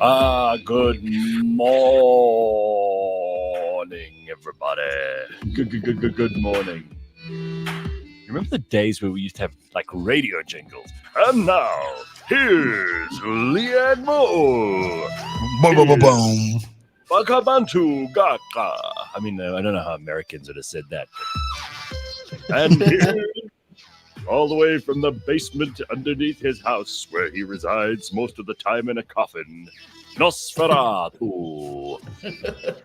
Good morning, everybody. Good morning. Remember the days where we used to have like radio jingles? And now, here's Leigh-Ann Moore. Boom. Bak'abantu Gaga. I mean, I don't know how Americans would have said that. And here, all the way from the basement underneath his house, where he resides most of the time in a coffin, Nosferatu.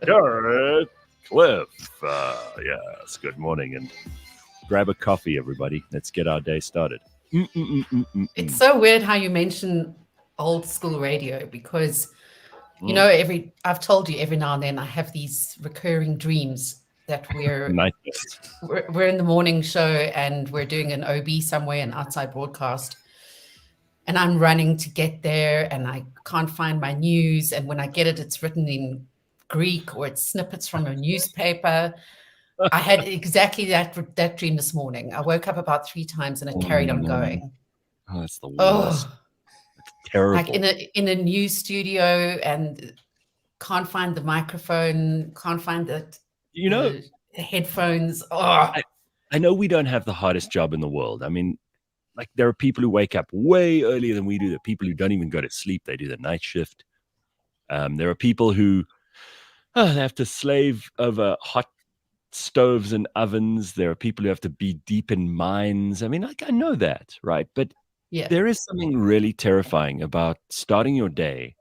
Gareth, Cliff. Yes, good morning. And grab a coffee, everybody. Let's get our day started. It's so weird how you mention old school radio because, you know, I've told you every now and then I have these recurring dreams that we're in the morning show and we're doing an OB somewhere, an outside broadcast, and I'm running to get there and I can't find my news. And when I get it, it's written in Greek or it's snippets from a newspaper. I had exactly that dream this morning. I woke up about 3 times and it carried on going. Oh, that's the worst. It's terrible. Like in a news studio and can't find the microphone, can't find the headphones. Oh. I know we don't have the hardest job in the world. I mean, like there are people who wake up way earlier than we do. There are people who don't even go to sleep. They do the night shift. There are people who they have to slave over hot stoves and ovens. There are people who have to be deep in mines. I mean, like I know that, right? But there is something really terrifying about starting your day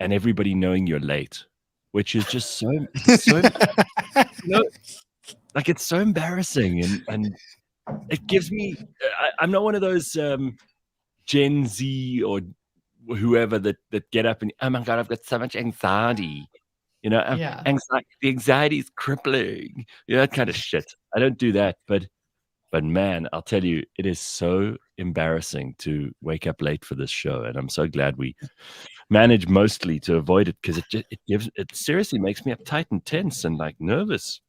and everybody knowing you're late, which is just so like it's so embarrassing and it gives me I'm not one of those Gen Z or whoever that get up and, oh my God, I've got so much anxiety. You know, anxiety, the anxiety is crippling. You know, that kind of shit. I don't do that, but man, I'll tell you, it is so embarrassing to wake up late for this show, and I'm so glad we manage mostly to avoid it because it seriously makes me uptight and tense and like nervous.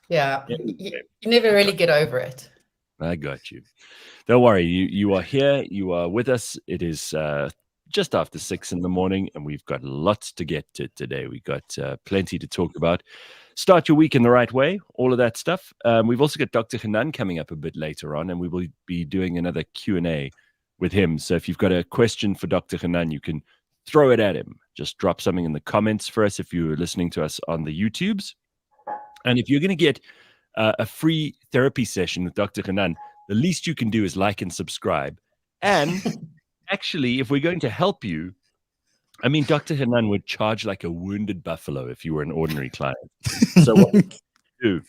Yeah, you never really get over it. I got you. Don't worry, you are here. You are with us. It is just after 6 in the morning, and we've got lots to get to today. We've got plenty to talk about. Start your week in the right way, all of that stuff. We've also got Dr. Hanan coming up a bit later on, and we will be doing another Q&A with him. So if you've got a question for Dr. Hanan, you can throw it at him. Just drop something in the comments for us if you're listening to us on the YouTubes. And if you're going to get a free therapy session with Dr. Hanan, the least you can do is like and subscribe. And actually, if we're going to help you, I mean, Dr. Hanan would charge like a wounded buffalo if you were an ordinary client. So what we do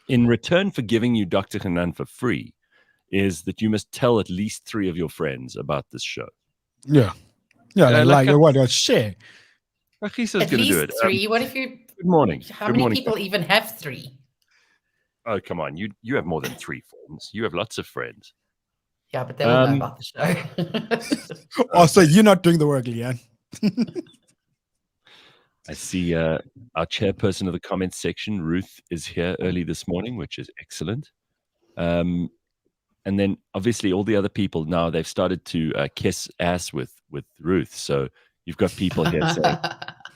in return for giving you Dr. Hanan for free is that you must tell at least 3 of your friends about this show. Yeah. What? Share. Rakisa's going to do it. 3. What if you... Good morning. How many people even have 3? Oh, come on. You have more than 3 friends. You have lots of friends. Yeah, but they don't know about the show. So you're not doing the work, Leigh-Ann. I see our chairperson of the comments section, Ruth, is here early this morning, which is excellent. And then obviously all the other people now, they've started to kiss ass with Ruth. So you've got people here saying,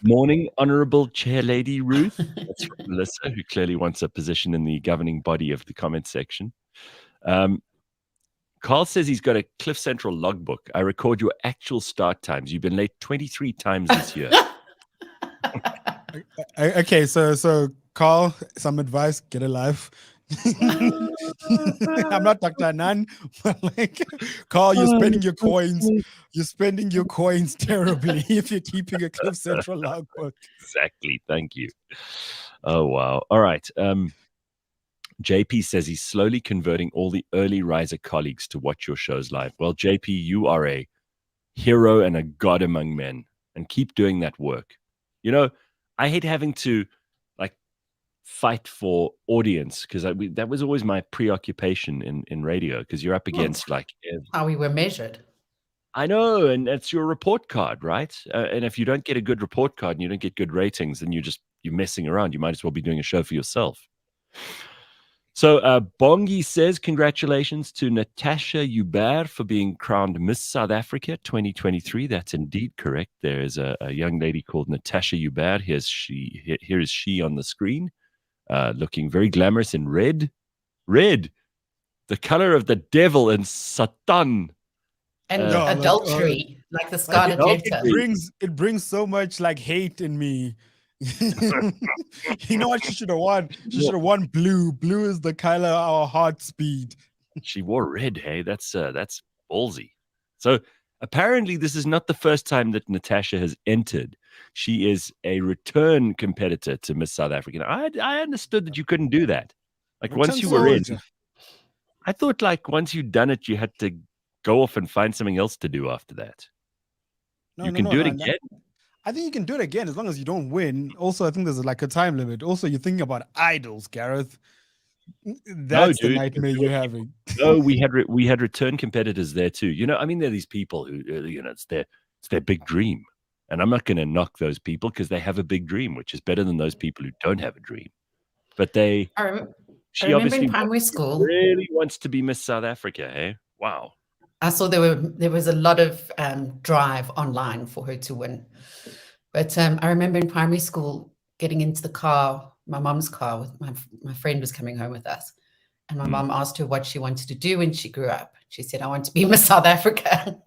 morning, Honorable Chair Lady Ruth. That's from Melissa, who clearly wants a position in the governing body of the comments section. Carl says he's got a Cliff Central logbook. I record your actual start times. You've been late 23 times this year. Okay, so Carl, some advice, get a life. I'm not Dr. Hanan, but like, Carl, you're spending your coins. You're spending your coins terribly if you're keeping a Cliff Central logbook. Exactly. Thank you. Oh, wow. All right. JP says he's slowly converting all the early riser colleagues to watch your shows live. Well, JP, you are a hero and a god among men, and keep doing that work. You know, I hate having to like fight for audience because that was always my preoccupation in radio because you're up against like how we were measured. I know, and that's your report card, right? And if you don't get a good report card and you don't get good ratings, then you're messing around. You might as well be doing a show for yourself. So Bongi says, congratulations to Natasha Joubert for being crowned Miss South Africa 2023. That's indeed correct. There is a young lady called Natasha Joubert. Here is she on the screen, looking very glamorous in red. Red, the color of the devil and Satan. And adultery, like the Scarlet Letter. It brings so much like hate in me. You know what she should have won? She should have won blue. Blue is the color of our heart speed. She wore red, hey? That's ballsy. So apparently this is not the first time that Natasha has entered. She is a return competitor to Miss South Africa. I understood that you couldn't do that. Like once you were in, I thought like once you'd done it, you had to go off and find something else to do after that. You can do it again. I think you can do it again as long as you don't win. Also, I think there's like a time limit. Also, you're thinking about idols, Gareth. That's the nightmare you're having. No, we had return competitors there too. You know, I mean, there are these people who, you know, it's their big dream, and I'm not going to knock those people because they have a big dream, which is better than those people who don't have a dream. But she obviously in primary school really wants to be Miss South Africa. Hey, wow. I saw there was a lot of drive online for her to win. But I remember in primary school getting into the car, my mom's car, with my friend was coming home with us. And my mom asked her what she wanted to do when she grew up. She said, I want to be Miss South Africa.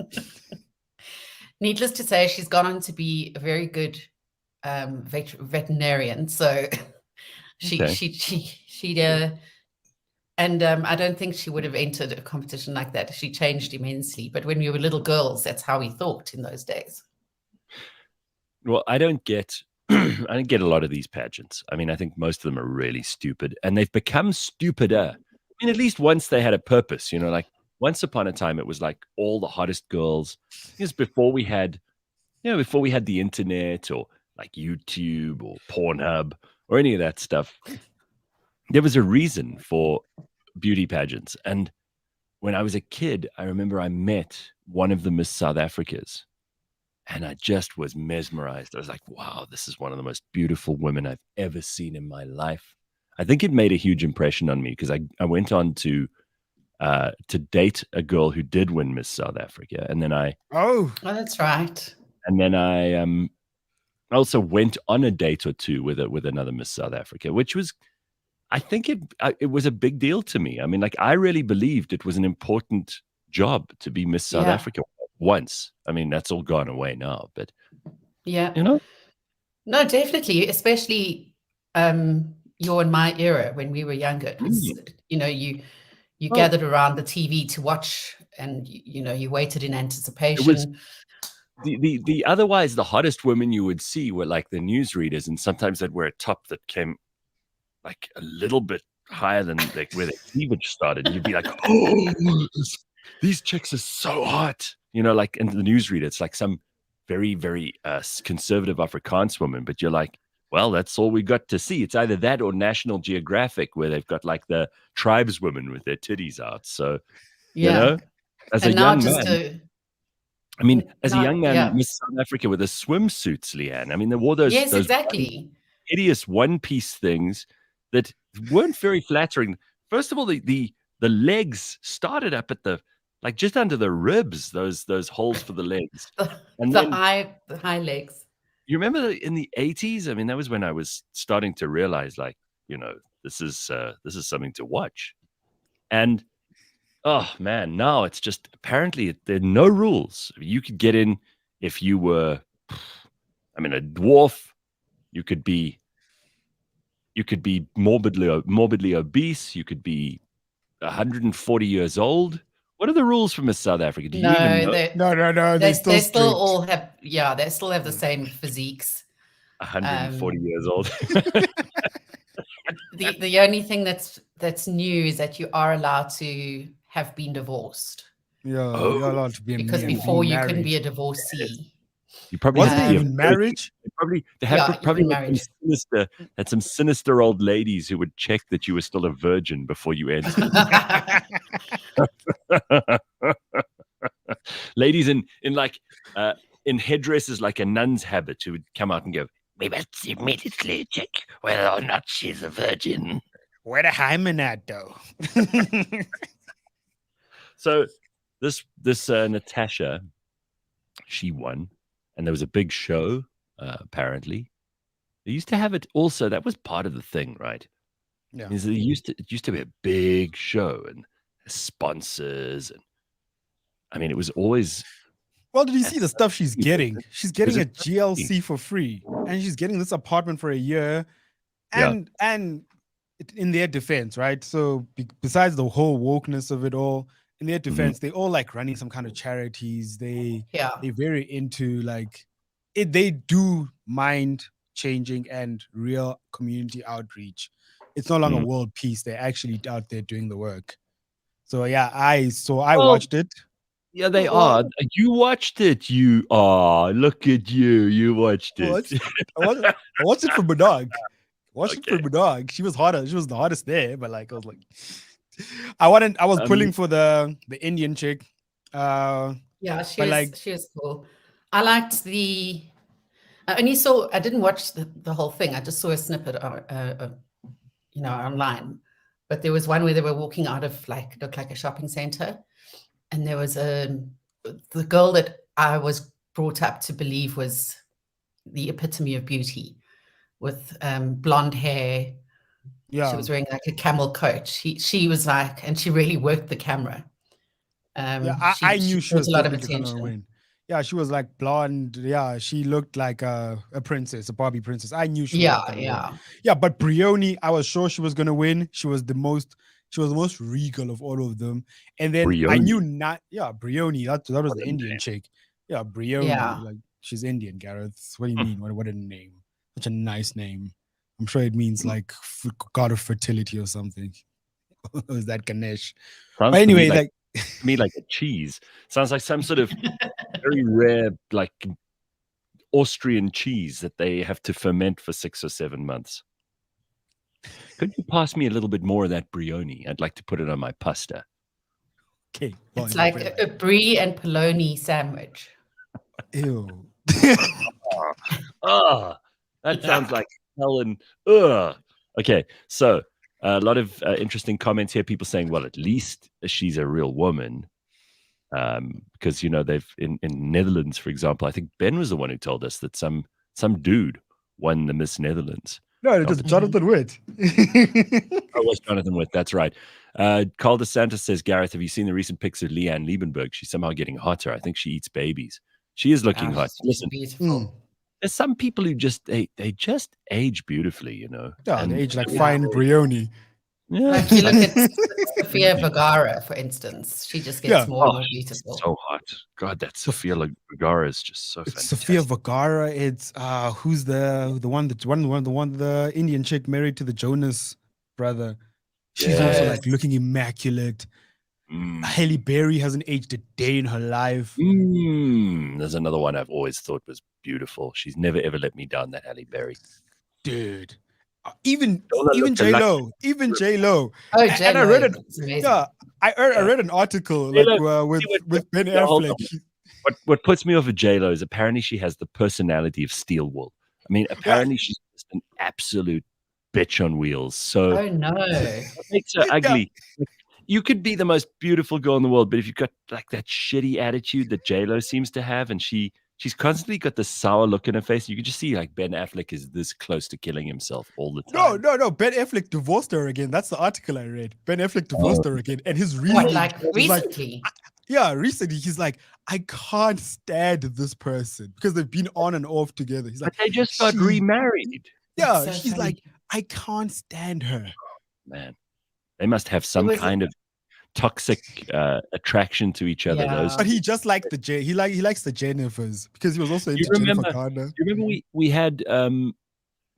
Needless to say, she's gone on to be a very good veterinarian. So I don't think she would have entered a competition like that. She changed immensely. But when we were little girls, that's how we thought in those days. Well, I don't get a lot of these pageants. I mean, I think most of them are really stupid, and they've become stupider. I mean, at least once they had a purpose, you know, like once upon a time, it was like all the hottest girls. Because before we had the internet or like YouTube or Pornhub or any of that stuff, there was a reason for beauty pageants. And when I was a kid, I remember I met one of the Miss South Africas. And I just was mesmerized. I was like, wow, this is one of the most beautiful women I've ever seen in my life. I think it made a huge impression on me because I went on to date a girl who did win Miss South Africa. And then Oh, that's right. And then I also went on a date or two with another Miss South Africa, which was, I think it was a big deal to me. I mean, like I really believed it was an important job to be Miss South Africa. Once. I mean, that's all gone away now, but yeah, you know, no, definitely, especially your and my era when we were younger. You know, you gathered around the TV to watch, and you know, you waited in anticipation. The otherwise the hottest women you would see were like the newsreaders, and sometimes they'd wear a top that came like a little bit higher than like where the cleavage started. And you'd be like, oh, these chicks are so hot. You know, like in the newsreader, it's like some very, very conservative Afrikaans woman, but you're like, well, that's all we got to see. It's either that or National Geographic, where they've got like the tribeswomen with their titties out. So, you know, as a young man, I mean, as a young man, Miss South Africa with the swimsuits, Leigh-Ann. I mean, they wore those exactly hideous one-piece things that weren't very flattering. First of all, the legs started up at the like just under the ribs, those holes for the legs, and the high legs. You remember in the 80s? I mean, that was when I was starting to realize, like, you know, this is something to watch. And oh man, now it's just apparently there are no rules. You could get in if you were, I mean, a dwarf. You could be morbidly obese. You could be 140 years old. What are the rules for Miss South Africa? Do you even know? No. They still all have, they still have the same physiques. 140 years old. The only thing that's new is that you are allowed to have been divorced. Yeah, you're allowed to be because before you couldn't be a divorcee. You probably wasn't even marriage. They had some sinister old ladies who would check that you were still a virgin before you entered. Ladies in headdresses like a nun's habit who would come out and go, "We must immediately check whether or not she's a virgin." Where the hymen at, though? So this Natasha, she won, and there was a big show. Apparently, they used to have it. Also, that was part of the thing, right? Yeah. Is it used to be a big show and sponsors, and I mean, it was always. Well, did you see the stuff she's getting? She's getting a it free? GLC for free, and she's getting this apartment for a year. And in their defense, right? So besides the whole wokeness of it all, in their defense, they all like running some kind of charities. They're very into like it. They do mind changing and real community outreach. It's no longer world peace. They're actually out there doing the work. So yeah, I watched it. Yeah, they are. You watched it. You are. Look at you. You watched it. I watched it from a dog. Watched it from a dog. She was hotter. She was the hottest there. But like, I was like, I was pulling for the Indian chick. Yeah, she was cool. I liked the. I didn't watch the whole thing. I just saw a snippet, online. But there was one where they were walking out of looked like a shopping center, and there was the girl that I was brought up to believe was the epitome of beauty, with blonde hair. Yeah, she was wearing like a camel coat. She was like, and she really worked the camera. I knew she was a lot of attention. Yeah, she was like blonde. Yeah, she looked like a princess, a Barbie princess. I knew she was gonna win. Yeah, but Brioni, I was sure she was gonna win. She was the most regal of all of them. And then Brioni. I knew Brioni. That was the Indian chick. Yeah, Brioni. Yeah. Like she's Indian, Gareth. What do you mean? What a name. Such a nice name. I'm sure it means like god of fertility or something. Or is that Ganesh? But anyway, like me like a cheese. Sounds like some sort of very rare, like Austrian cheese that they have to ferment for 6 or 7 months. Could you pass me a little bit more of that Brioni? I'd like to put it on my pasta. Okay. It's like a brie and polony sandwich. Ew. That sounds like Helen. Okay, so a lot of interesting comments here. People saying, well, at least she's a real woman. Because they've in Netherlands, for example, I think Ben was the one who told us that some dude won the Miss Netherlands. No, it was Jonathan Witt. It was Jonathan Witt. That's right. Carl DeSantis says, Gareth, have you seen the recent pics of Leigh-Ann Liebenberg? She's somehow getting hotter. I think she eats babies. She is looking hot. Listen, beautiful. There's some people who just they just age beautifully, Yeah, they age like fine Brioni. Yeah. Like you look at Sofia Vergara, for instance. She just gets more and more beautiful. So hot. God, that Sofia Vergara is just so fantastic. Sofia Vergara, it's who's the Indian chick married to the Jonas brother. She's also like looking immaculate. Halle Berry hasn't aged a day in her life. There's another one I've always thought was beautiful. She's never ever let me down, that Halle Berry. Dude. Even J-Lo. Even J-Lo. Oh, J-Lo. And I read it. Yeah. I read an article with Ben Affleck. What puts me off of J-Lo is apparently she has the personality of steel wool. I mean, apparently she's just an absolute bitch on wheels. So oh no. What makes her ugly? Yeah. You could be the most beautiful girl in the world, but if you've got like that shitty attitude that J-Lo seems to have, and she's constantly got this sour look in her face, you can just see like Ben Affleck is this close to killing himself all the time. No. Ben Affleck divorced her again. That's the article I read. Ben Affleck divorced her again, and his reason, recently. Recently, he's like, I can't stand this person because they've been on and off together. He's like, but they just got remarried. Yeah, so she's like, I can't stand her. Oh, man, they must have some kind of toxic attraction to each other. Those, but he just liked he likes the Jennifers because he was also into Jennifer Garner. You remember we had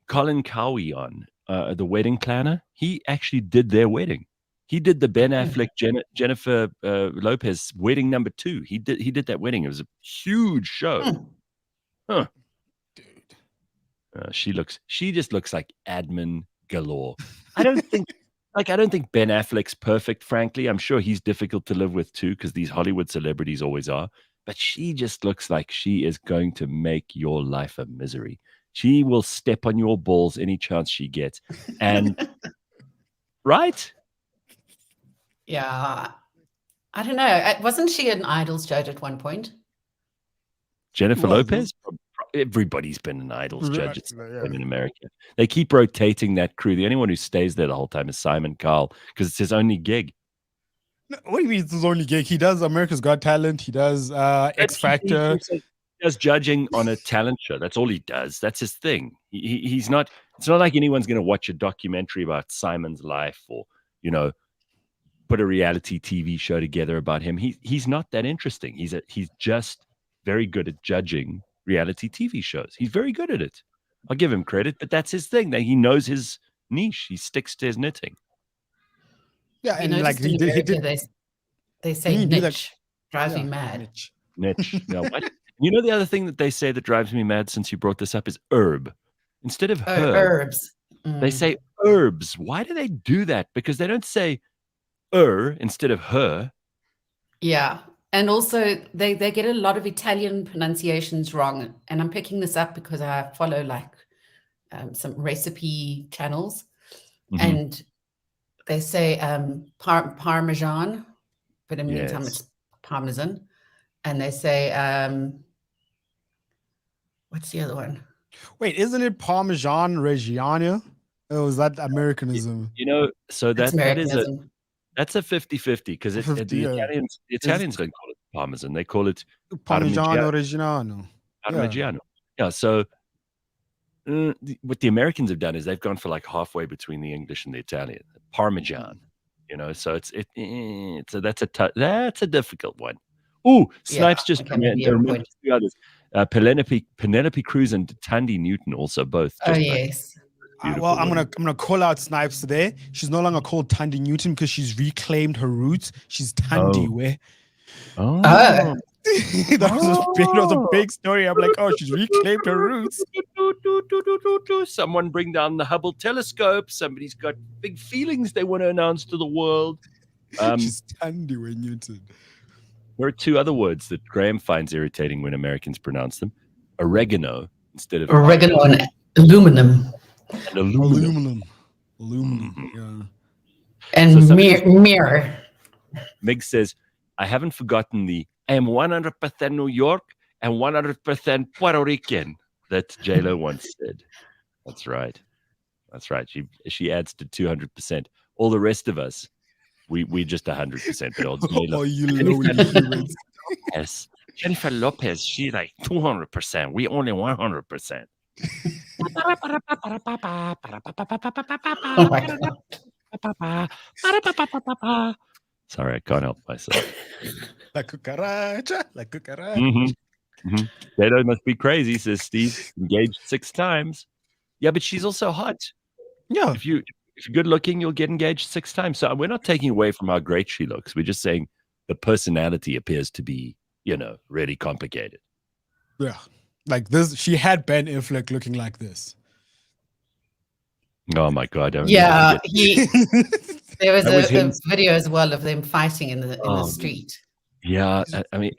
Colin Cowie on the wedding planner. He actually did their wedding. He did the Ben Affleck Jennifer Lopez wedding number 2. He did that wedding. It was a huge show. Huh. Dude. She just looks like admin galore. I don't think Ben Affleck's perfect, frankly. I'm sure he's difficult to live with too, because these Hollywood celebrities always are. But she just looks like she is going to make your life a misery. She will step on your balls any chance she gets. And right? Yeah. I don't know. Wasn't she an Idols judge at one point? Jennifer Lopez? Everybody's been an Idols judge in America. They keep rotating that crew. The only one who stays there the whole time is Simon Cowell because it's his only gig. No, what do you mean it's his only gig? He does America's Got Talent. He does X Factor. He does judging on a talent show. That's all he does. That's his thing. He's not. It's not like anyone's going to watch a documentary about Simon's life or put a reality TV show together about him. He's not that interesting. He's just very good at judging reality TV shows. He's very good at it. I'll give him credit, but that's his thing. That he knows his niche. He sticks to his knitting. Yeah, and like he did. They say niche. Drives me mad. Niche. No, what? You know the other thing that they say that drives me mad since you brought this up is herb. Instead of herb, herbs. They say herbs. Why do they do that? Because they don't say instead of her. Yeah. And also they get a lot of Italian pronunciations wrong. And I'm picking this up because I follow some recipe channels. Mm-hmm. And they say Parmesan, but in the meantime it's Parmesan. And they say, what's the other one? Wait, isn't it Parmesan Reggiano? Oh, is that Americanism? So that's a 50-50 because the Italians don't call it Parmesan. They call it Parmigiano Reggiano. Parmigiano. Yeah. So what the Americans have done is they've gone for like halfway between the English and the Italian. Parmesan. So so that's a difficult one. Ooh, Snipes just come in. There are two others. Penelope Cruz and Tandy Newton also both. Yes. Well, I'm gonna call out Snipes today. She's no longer called Tandy Newton because she's reclaimed her roots. She's Tandy Way. That was a big story. I'm like, she's reclaimed her roots. Someone bring down the Hubble telescope. Somebody's got big feelings they want to announce to the world. She's Tandy Way Newton. There are two other words that Graham finds irritating when Americans pronounce them. Oregano instead of oregano and aluminum. And aluminum. Yeah. And mirror. Meg says, I haven't forgotten I am 100% New York and 100% Puerto Rican that J-Lo once said. That's right. She adds to 200%. All the rest of us, we just 100%. But old J-Lo. You know humans. Yes. Jennifer Lopez, she like 200%. We only 100%. Oh my God. Sorry, I can't help myself. La cucaracha. J-Lo must be crazy, says Steve. Engaged 6 times. Yeah, but she's also hot. Yeah. If you're good looking, you'll get engaged 6 times. So we're not taking away from how great she looks. We're just saying the personality appears to be, really complicated. Yeah. Like this, she had Ben Affleck looking like this. Oh my God! Yeah, there was a video as well of them fighting in the street. Yeah, I mean,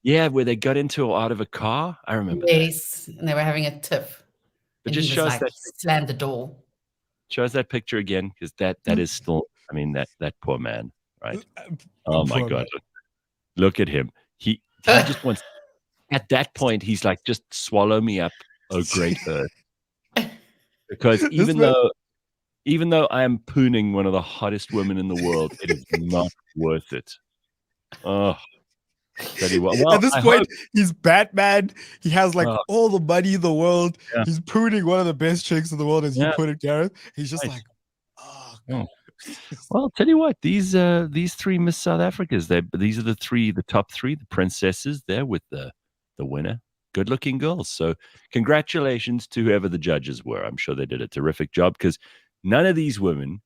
where they got into or out of a car. I remember. Yes, and they were having a tiff. But just shows that slammed the door. Shows that picture again because that is still. I mean that poor man, right? Oh my God! Look at him. He just wants. At that point, he's like, just swallow me up, oh great earth. Because even though I am pooning one of the hottest women in the world, it is not worth it. Oh, well, at this point, he's Batman. He has like all the money in the world. Yeah. He's pooning one of the best chicks in the world, as you put it, Gareth. He's just like, God. Well, I'll tell you what, these 3 Miss South Africas, these are the top 3, the princesses. They're with the winner. Good-looking girls. So congratulations to whoever the judges were. I'm sure they did a terrific job because none of these women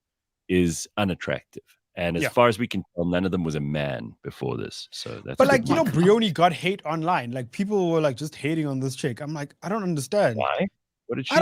is unattractive. And as far as we can tell, none of them was a man before this. So that's. But Brioni got hate online. Like people were like just hating on this chick. I'm like, I don't understand. Why? What did she do?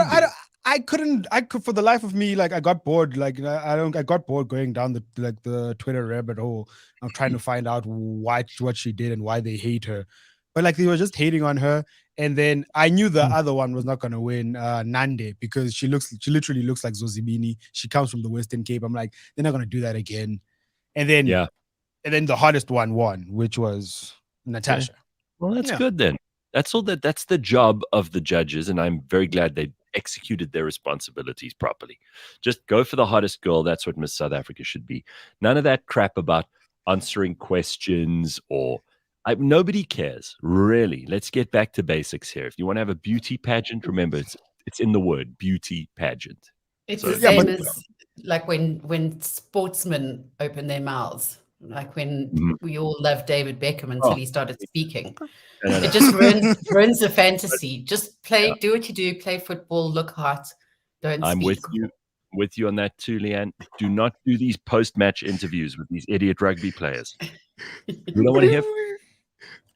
I could for the life of me, like I got bored. Like I got bored going down the Twitter rabbit hole. I'm trying to find out what she did and why they hate her. But like they were just hating on her. And then I knew the other one was not going to win, Nande, because she literally looks like Zozibini. She comes from the Western Cape. I'm like, they're not going to do that again. And then the hardest one won, which was Natasha. Okay. Well, that's good then. That's the job of the judges, and I'm very glad they executed their responsibilities properly. Just go for the hottest girl. That's what Miss South Africa should be. None of that crap about answering questions or nobody cares, really. Let's get back to basics here. If you want to have a beauty pageant, remember it's in the word beauty pageant. It's the same as like when sportsmen open their mouths. Like when we all loved David Beckham until he started speaking. It just ruins the fantasy. Just play, do what you do, play football, look hot, don't I'm speak. with you on that too, Leigh-Ann. Do not do these post-match interviews with these idiot rugby players. We don't want to hear.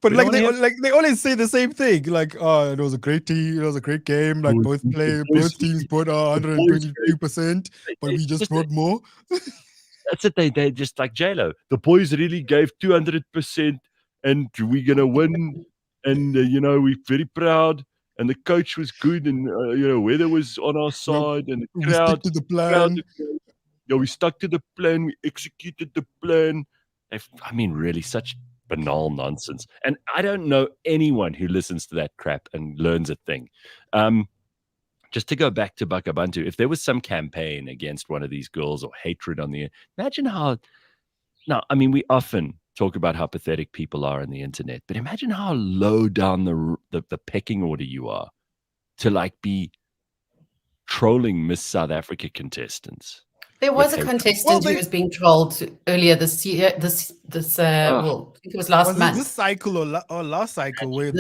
But they always say the same thing. Like, oh, it was a great team, it was a great game. Like both teams put 122%, but we just brought more. That's it. They just like J-Lo. The boys really gave 200%, and we're gonna win. And we're very proud. And the coach was good, and weather was on our side, and the crowd. We stuck to the plan. We stuck to the plan. We executed the plan. I mean, really, such banal nonsense. And I don't know anyone who listens to that crap and learns a thing. Just to go back to Bakah'abantu, if there was some campaign against one of these girls or hatred on the, imagine how. Now, I mean, we often talk about how pathetic people are on the internet, but imagine how low down the pecking order you are to like be trolling Miss South Africa contestants. There was a contestant who was being trolled earlier this year. I think it was last month. This cycle or last cycle? Well,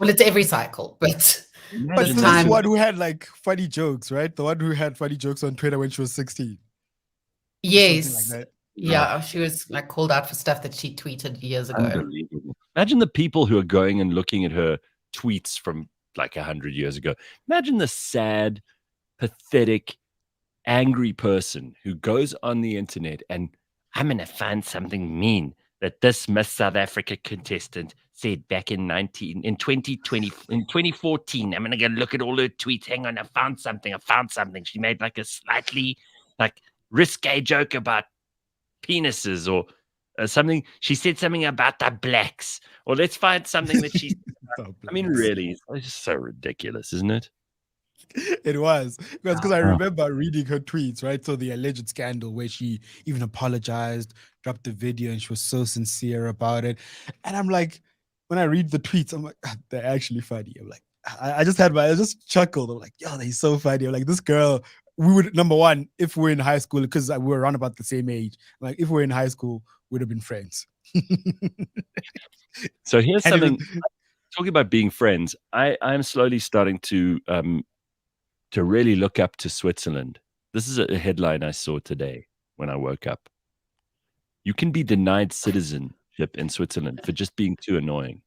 it's every cycle, but this time one who had like funny jokes, right? The one who had funny jokes on Twitter when she was 16. Yes. Like that. Yeah, she was like called out for stuff that she tweeted years ago. Unbelievable. Imagine the people who are going and looking at her tweets from like 100 years ago. Imagine the sad, pathetic, angry person who goes on the internet and I'm going to find something mean that this Miss South Africa contestant said back in 2014. I'm going to go look at all her tweets. Hang on, I found something. She made like a slightly like risque joke about penises or something. She said something about the blacks, or let's find something that she. I mean, really, it's just so ridiculous, isn't it? It was because I remember reading her tweets, right? So the alleged scandal where she even apologized, dropped the video, and she was so sincere about it. And I'm like, when I read the tweets, I'm like, they're actually funny. I'm like, I just chuckled. I'm like, yo, they're so funny. I'm like, this girl. We would, number one, if we're in high school, because we were around about the same age, like if we're in high school, we'd have been friends. So here's something, talking about being friends, I'm slowly starting to really look up to Switzerland. This is a headline I saw today when I woke up. You can be denied citizenship in Switzerland for just being too annoying.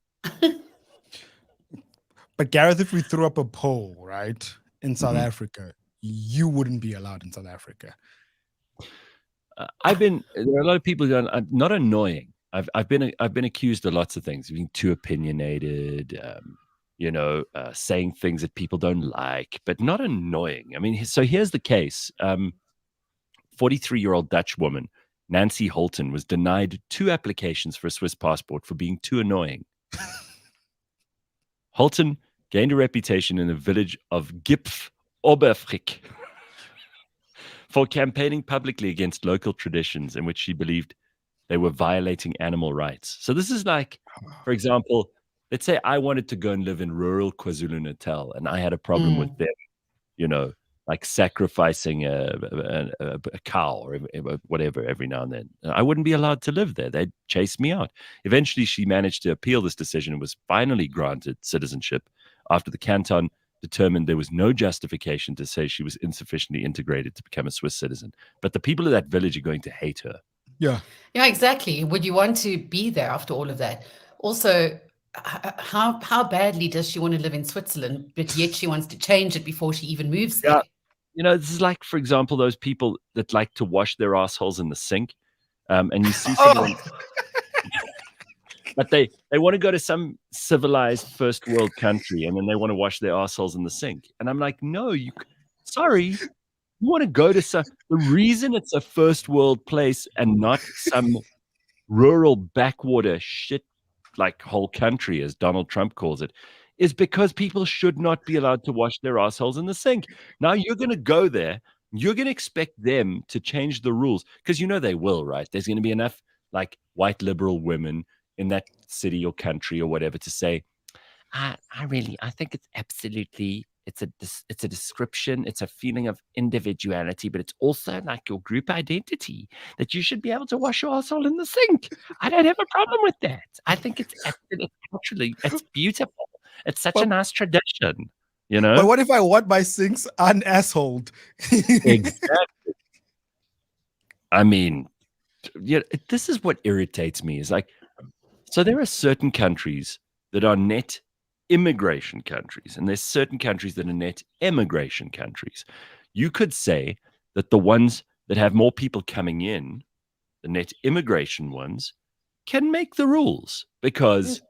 But Gareth, if we threw up a poll, right, in South Africa, you wouldn't be allowed in South Africa. There are a lot of people going, I'm not annoying. I've been accused of lots of things, being too opinionated, saying things that people don't like, but not annoying. I mean, so here's the case. 43-year-old Dutch woman, Nancy Holton, was denied 2 applications for a Swiss passport for being too annoying. Holton gained a reputation in the village of Gipf Oberfrick for campaigning publicly against local traditions in which she believed they were violating animal rights. So this is like, for example, let's say I wanted to go and live in rural KwaZulu-Natal and I had a problem with them, like sacrificing a cow or whatever every now and then. I wouldn't be allowed to live there. They'd chase me out. Eventually, she managed to appeal this decision and was finally granted citizenship after the canton determined there was no justification to say she was insufficiently integrated to become a Swiss citizen. But the people of that village are going to hate her. Yeah, exactly. Would you want to be there after all of that? Also, how badly does she want to live in Switzerland, but yet she wants to change it before she even moves there? This is like, for example, those people that like to wash their assholes in the sink, and you see someone. But they want to go to some civilized first world country, and then they want to wash their assholes in the sink. And I'm like, no, sorry. You want to go to the reason it's a first world place and not some rural backwater shit like whole country, as Donald Trump calls it, is because people should not be allowed to wash their assholes in the sink. Now you're going to go there. You're going to expect them to change the rules because they will, right? There's going to be enough like white liberal women in that city or country or whatever to say, I think it's absolutely, it's a description, it's a feeling of individuality, but it's also like your group identity that you should be able to wash your asshole in the sink. I don't have a problem with that. I think it's actually, it's beautiful. It's such a nice tradition, But what if I want my sinks un-assholed? Exactly. I mean, this is what irritates me is like, so there are certain countries that are net immigration countries, and there's certain countries that are net emigration countries. You could say that the ones that have more people coming in, the net immigration ones, can make the rules because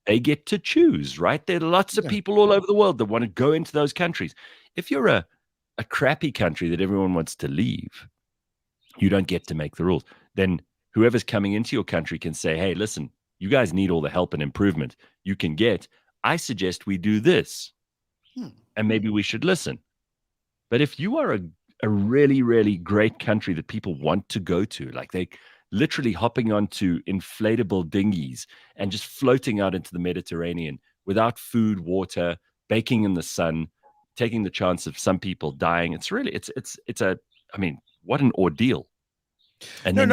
they get to choose, right? There are lots of people all over the world that want to go into those countries. If you're a crappy country that everyone wants to leave, you don't get to make the rules. Then whoever's coming into your country can say, hey, listen, you guys need all the help and improvement you can get. I suggest we do this, and maybe we should listen. But if you are a really, really great country that people want to go to, like they literally hopping onto inflatable dinghies and just floating out into the Mediterranean without food, water, baking in the sun, taking the chance of some people dying, it's I mean, what an ordeal. And then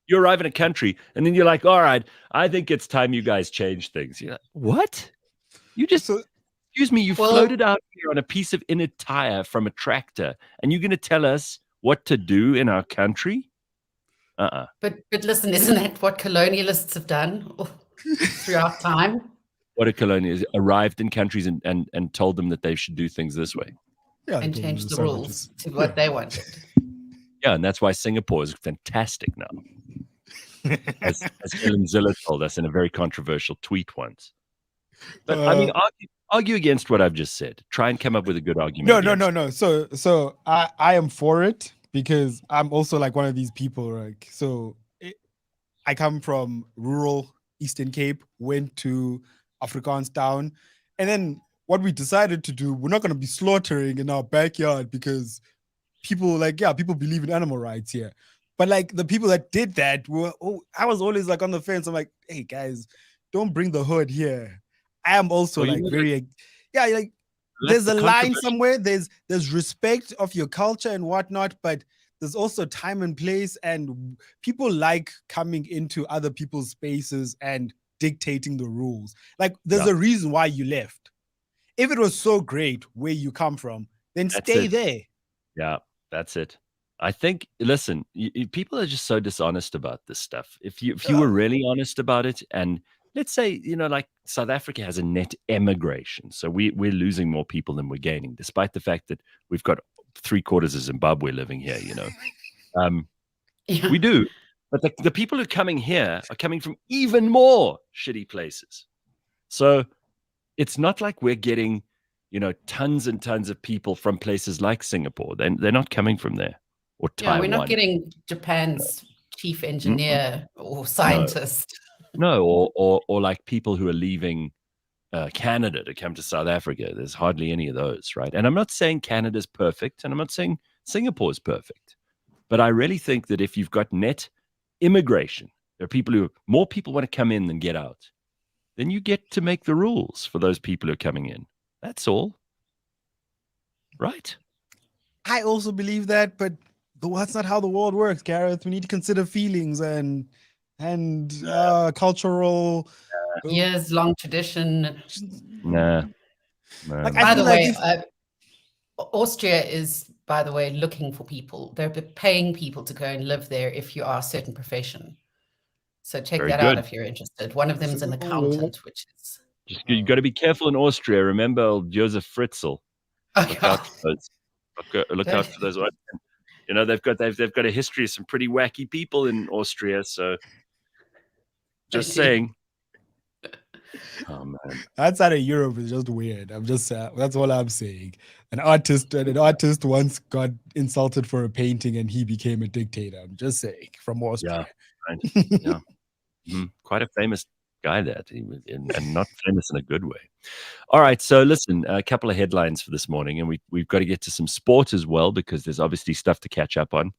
you arrive in a country, and then you're like, all right, I think it's time you guys change things. You're like, what? You just, excuse me, you floated out here on a piece of inner tire from a tractor, and you're going to tell us what to do in our country? But listen, isn't that what colonialists have done throughout time? What a colonialist arrived in countries and told them that they should do things this way. Yeah, and changed the rules to what they wanted. Yeah, and that's why Singapore is fantastic now. As Helen Ziller told us in a very controversial tweet once. But I mean, argue against what I've just said. Try and come up with a good argument. No. So I am for it because I'm also like one of these people. Like, I come from rural Eastern Cape, went to Afrikaans town, and then what we decided to do, we're not going to be slaughtering in our backyard because people believe in animal rights here. But like the people that did that I was always like on the fence. I'm like, hey guys, don't bring the hood here. I am also there's a line somewhere. There's respect of your culture and whatnot, but there's also time and place, and people like coming into other people's spaces and dictating the rules. Like there's a reason why you left. If it was so great where you come from, then stay there. Yeah, that's it. I think, listen, people are just so dishonest about this stuff. If you were really honest about it, and let's say, like South Africa has a net emigration. So we're losing more people than we're gaining, despite the fact that we've got 3/4 of Zimbabwe living here, We do. But the people who are coming here are coming from even more shitty places. So it's not like we're getting, tons and tons of people from places like Singapore. They're not coming from there. Or Taiwan. We're not getting Japan's chief engineer or scientist. No, or like people who are leaving Canada to come to South Africa. There's hardly any of those, right? And I'm not saying Canada's perfect, and I'm not saying Singapore's perfect. But I really think that if you've got net immigration, there are more people want to come in than get out, then you get to make the rules for those people who are coming in. That's all. Right? I also believe that, but that's not how the world works, Gareth. We need to consider feelings and cultural years-long tradition. Nah. By the way, Austria is, by the way, looking for people. They're paying people to go and live there if you are a certain profession. So check that out if you're interested. One of them is an accountant, which is... You got to be careful in Austria. Remember old Joseph Fritzl. Look out for those. They've got a history of some pretty wacky people in Austria. So just saying, Oh man, outside of Europe is just weird. I'm just that's all I'm saying. An artist once got insulted for a painting and he became a dictator. I'm just saying, from Austria. Yeah, right. Yeah. Quite a famous guy that he was and not famous in a good way. All right, so listen, a couple of headlines for this morning, and we've got to get to some sport as well because there's obviously stuff to catch up on.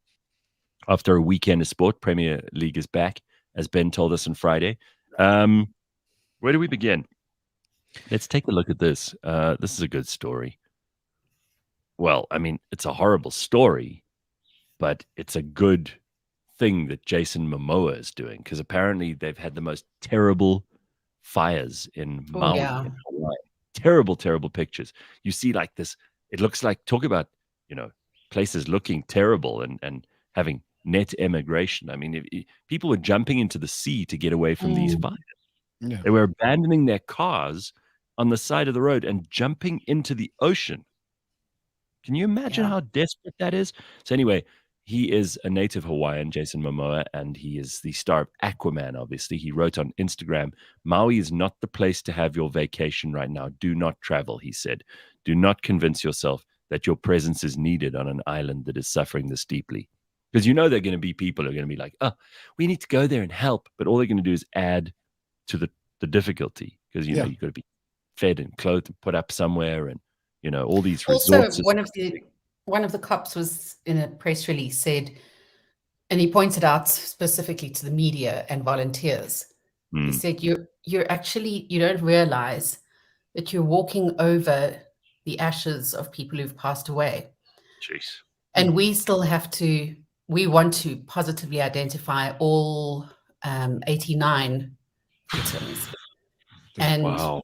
After a weekend of sport, Premier League is back, as Ben told us on Friday. Where do we begin? Let's take a look at this. This is a good story. Well, I mean, it's a horrible story, but it's a good thing that Jason Momoa is doing because apparently they've had the most terrible fires in Maui, in Hawaii. Terrible, terrible pictures. You see like this, it looks like, talk about, places looking terrible and having net emigration. I mean, people were jumping into the sea to get away from these fires. Yeah. They were abandoning their cars on the side of the road and jumping into the ocean. Can you imagine how desperate that is? So anyway, he is a native Hawaiian, Jason Momoa, and he is the star of Aquaman, obviously. He wrote on Instagram, Maui is not the place to have your vacation right now. Do not travel, he said. Do not convince yourself that your presence is needed on an island that is suffering this deeply. Because there are going to be people who are going to be like, oh, we need to go there and help. But all they're going to do is add to the difficulty. Because, you've got to be fed and clothed and put up somewhere and, all these resorts. Also, one of the cops was in a press release said, and he pointed out specifically to the media and volunteers. He said, you're actually, you don't realize that you're walking over the ashes of people who've passed away. Jeez. And we still we want to positively identify all 89 victims. And wow.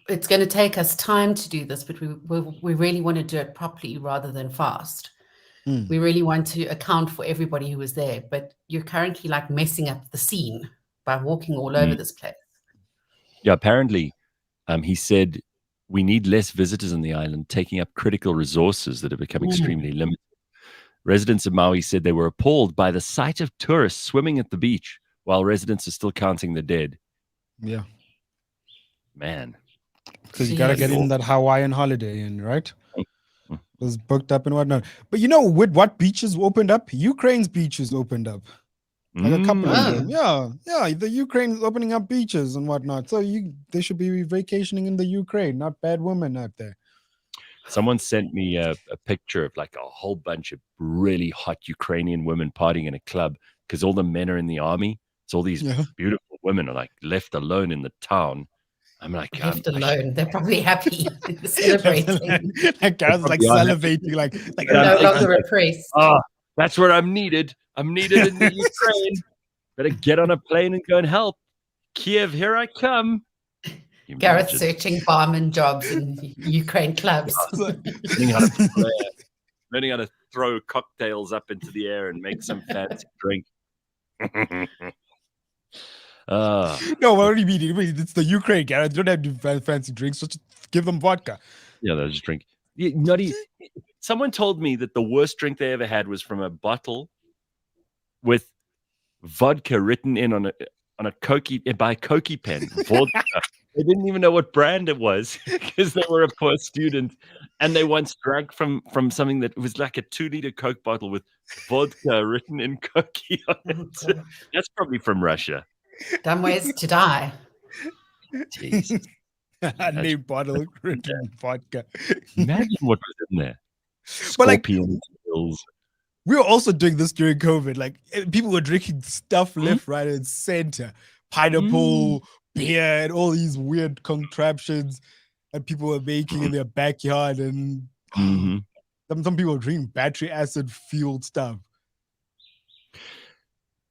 It's going to take us time to do this, but we really want to do it properly rather than fast. We really want to account for everybody who was there, but you're currently like messing up the scene by walking all over this place. Yeah, apparently, he said we need less visitors on the island, taking up critical resources that have become extremely limited. Residents of Maui said they were appalled by the sight of tourists swimming at the beach while residents are still counting the dead. Yeah. Man. Because you got to get in that Hawaiian holiday in, right? It was booked up and whatnot. But with what beaches opened up? Ukraine's beaches opened up. Like a couple of them. Yeah. The Ukraine is opening up beaches and whatnot. So they should be vacationing in the Ukraine, not bad women out there. Someone sent me a picture of like a whole bunch of really hot Ukrainian women partying in a club because all the men are in the army. So all these beautiful women are like left alone in the town. I'm like, left alone. They're probably happy celebrating. Like Gareth's like salivating, like no longer repressed. Oh, that's where I'm needed. I'm needed in the Ukraine. Better get on a plane and go and help. Kiev, here I come. Gareth searching barman jobs in Ukraine clubs. Learning how to throw cocktails up into the air and make some fancy drink. No, what do you mean? It's the Ukraine, Gareth. You don't have to do fancy drinks. Just give them vodka. Yeah, they'll just drink. Someone told me that the worst drink they ever had was from a bottle with vodka written in on a Cokie pen. Vodka. They didn't even know what brand it was because they were a poor student, and they once drank from something that was like a 2-liter Coke bottle with vodka written in Cokie on it. That's probably from Russia. Dumb ways to die. Jeez. A new bottle written vodka. Imagine what was in there. But Scorpion pills. We were also doing this during COVID. Like people were drinking stuff left, right, and center. Pineapple, beer, and all these weird contraptions that people were making in their backyard. And some people were drinking battery acid fueled stuff.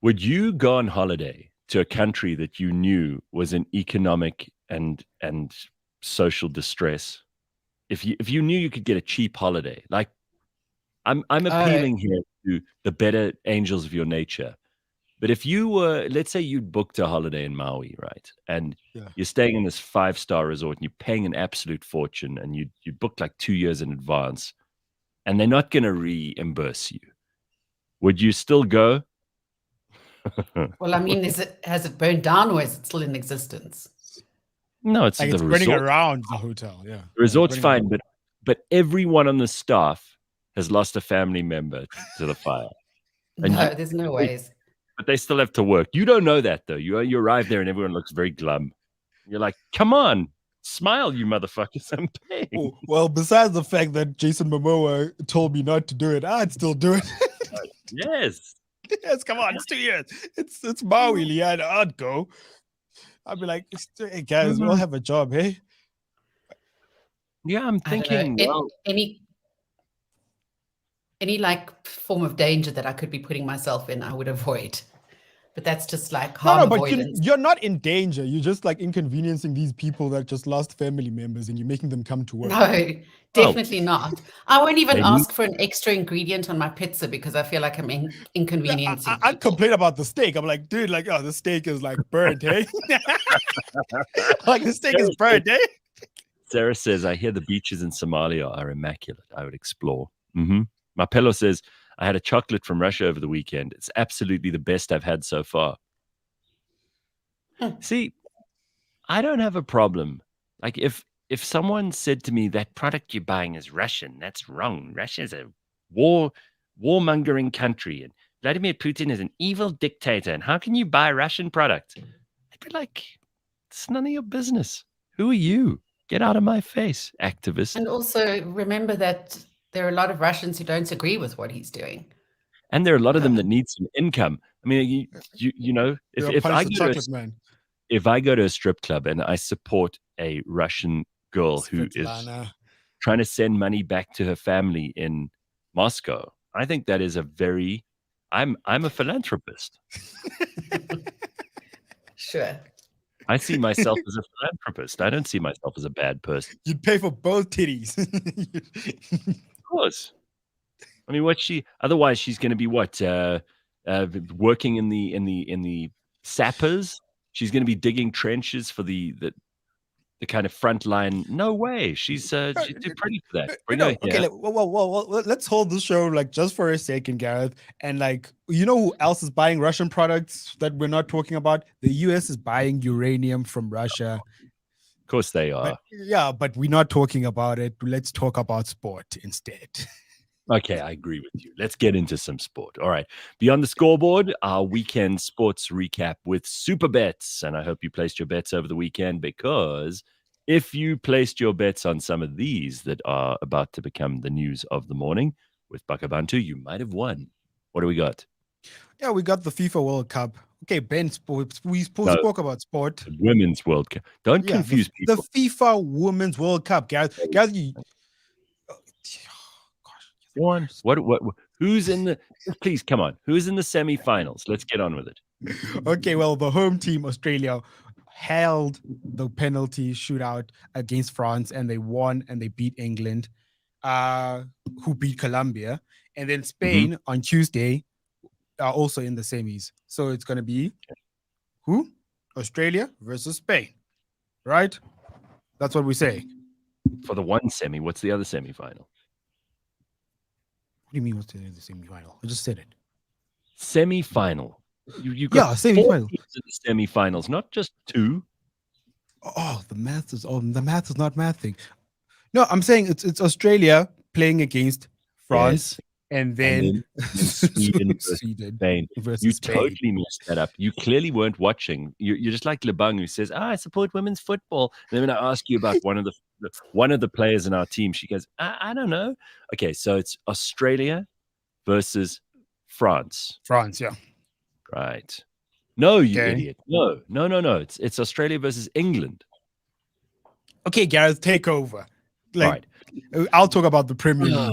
Would you go on holiday to a country that you knew was in economic and social distress? If you knew you could get a cheap holiday, like I'm appealing here to the better angels of your nature. But if you were, let's say you'd booked a holiday in Maui, right? And you're staying in this 5-star resort and you're paying an absolute fortune and you booked like 2 years in advance and they're not going to reimburse you. Would you still go? Well, I mean, has it burned down or is it still in existence? No, it's like the it's burning resort. around the hotel. Yeah, The resort's fine, around. but everyone on the staff has lost a family member to the fire. And no, there's no ways. But they still have to work. You don't know that though. You arrive there and everyone looks very glum. You're like, come on, smile, you motherfuckers. I'm paying. Well, besides the fact that Jason Momoa told me not to do it, I'd still do it. Yes. Yes, come on, it's 2 years. It's Maui, Leigh-Ann. I'd go. I'd be like, hey guys, we all have a job, hey? Yeah, I'm thinking, well, any like form of danger that I could be putting myself in, I would avoid. But that's just like harm avoidance. You're not in danger. You're just like inconveniencing these people that just lost family members and you're making them come to work. No, definitely not. I won't even ask for an extra ingredient on my pizza because I feel like I'm inconveniencing. I'd complain about the steak. I'm like, dude, like, oh, the steak is like burnt, hey? Like, the steak is burnt, eh? Sarah says, I hear the beaches in Somalia are immaculate. I would explore. My Polo says, I had a chocolate from Russia over the weekend. It's absolutely the best I've had so far. See, I don't have a problem. Like if someone said to me that product you're buying is Russian, that's wrong. Russia's a warmongering country, and Vladimir Putin is an evil dictator. And how can you buy Russian product? I'd be like, it's none of your business. Who are you? Get out of my face, activist. And also remember that there are a lot of Russians who don't agree with what he's doing. And there are a lot of them that need some income. I mean, you know, if I go to a strip club and I support a Russian girl who is trying to send money back to her family in Moscow, I think that is I'm a philanthropist. Sure. I see myself as a philanthropist. I don't see myself as a bad person. You'd pay for both titties. Of course. I mean, otherwise she's going to be working in the sappers. She's going to be digging trenches for the kind of front line. No way. She's too pretty for that. Okay, well, let's hold this show like just for a second, Gareth. And like, you know who else is buying Russian products that we're not talking about? The US is buying uranium from Russia. Of course they are. But we're not talking about it. Let's talk about sport instead. Okay, I agree with you. Let's get into some sport. All right. Beyond the scoreboard, our weekend sports recap with super bets. And I hope you placed your bets over the weekend, because if you placed your bets on some of these that are about to become the news of the morning with Bakah'abantu, you might have won. What do we got? Yeah, we got the FIFA World Cup. Okay, Ben, we spoke about sport. The Women's World Cup. Don't confuse people. The FIFA Women's World Cup, Gareth. What? Who's in the? Please come on. Who's in the semifinals? Let's get on with it. Okay, well, the home team Australia held the penalty shootout against France, and they won, and they beat England, who beat Colombia, and then Spain on Tuesday are also in the semis. So it's going to be who? Australia versus Spain, right? That's what we say. For the one semi, what's the other semifinal? What do you mean what's the semifinal? I just said it. Semifinal. You got semifinal. In the semifinals, not just two. Oh, the math is not mathing. No, I'm saying it's Australia playing against France, and then Sweden versus Spain. You totally messed that up. You clearly weren't watching. You're just like Lebang, who says, I support women's football. And then when I ask you about one of the players in our team, she goes, I don't know. Okay, so it's Australia versus France. France, yeah. Right. No, you idiot. No. It's Australia versus England. Okay, Gareth, take over. Like, right. I'll talk about the Premier League.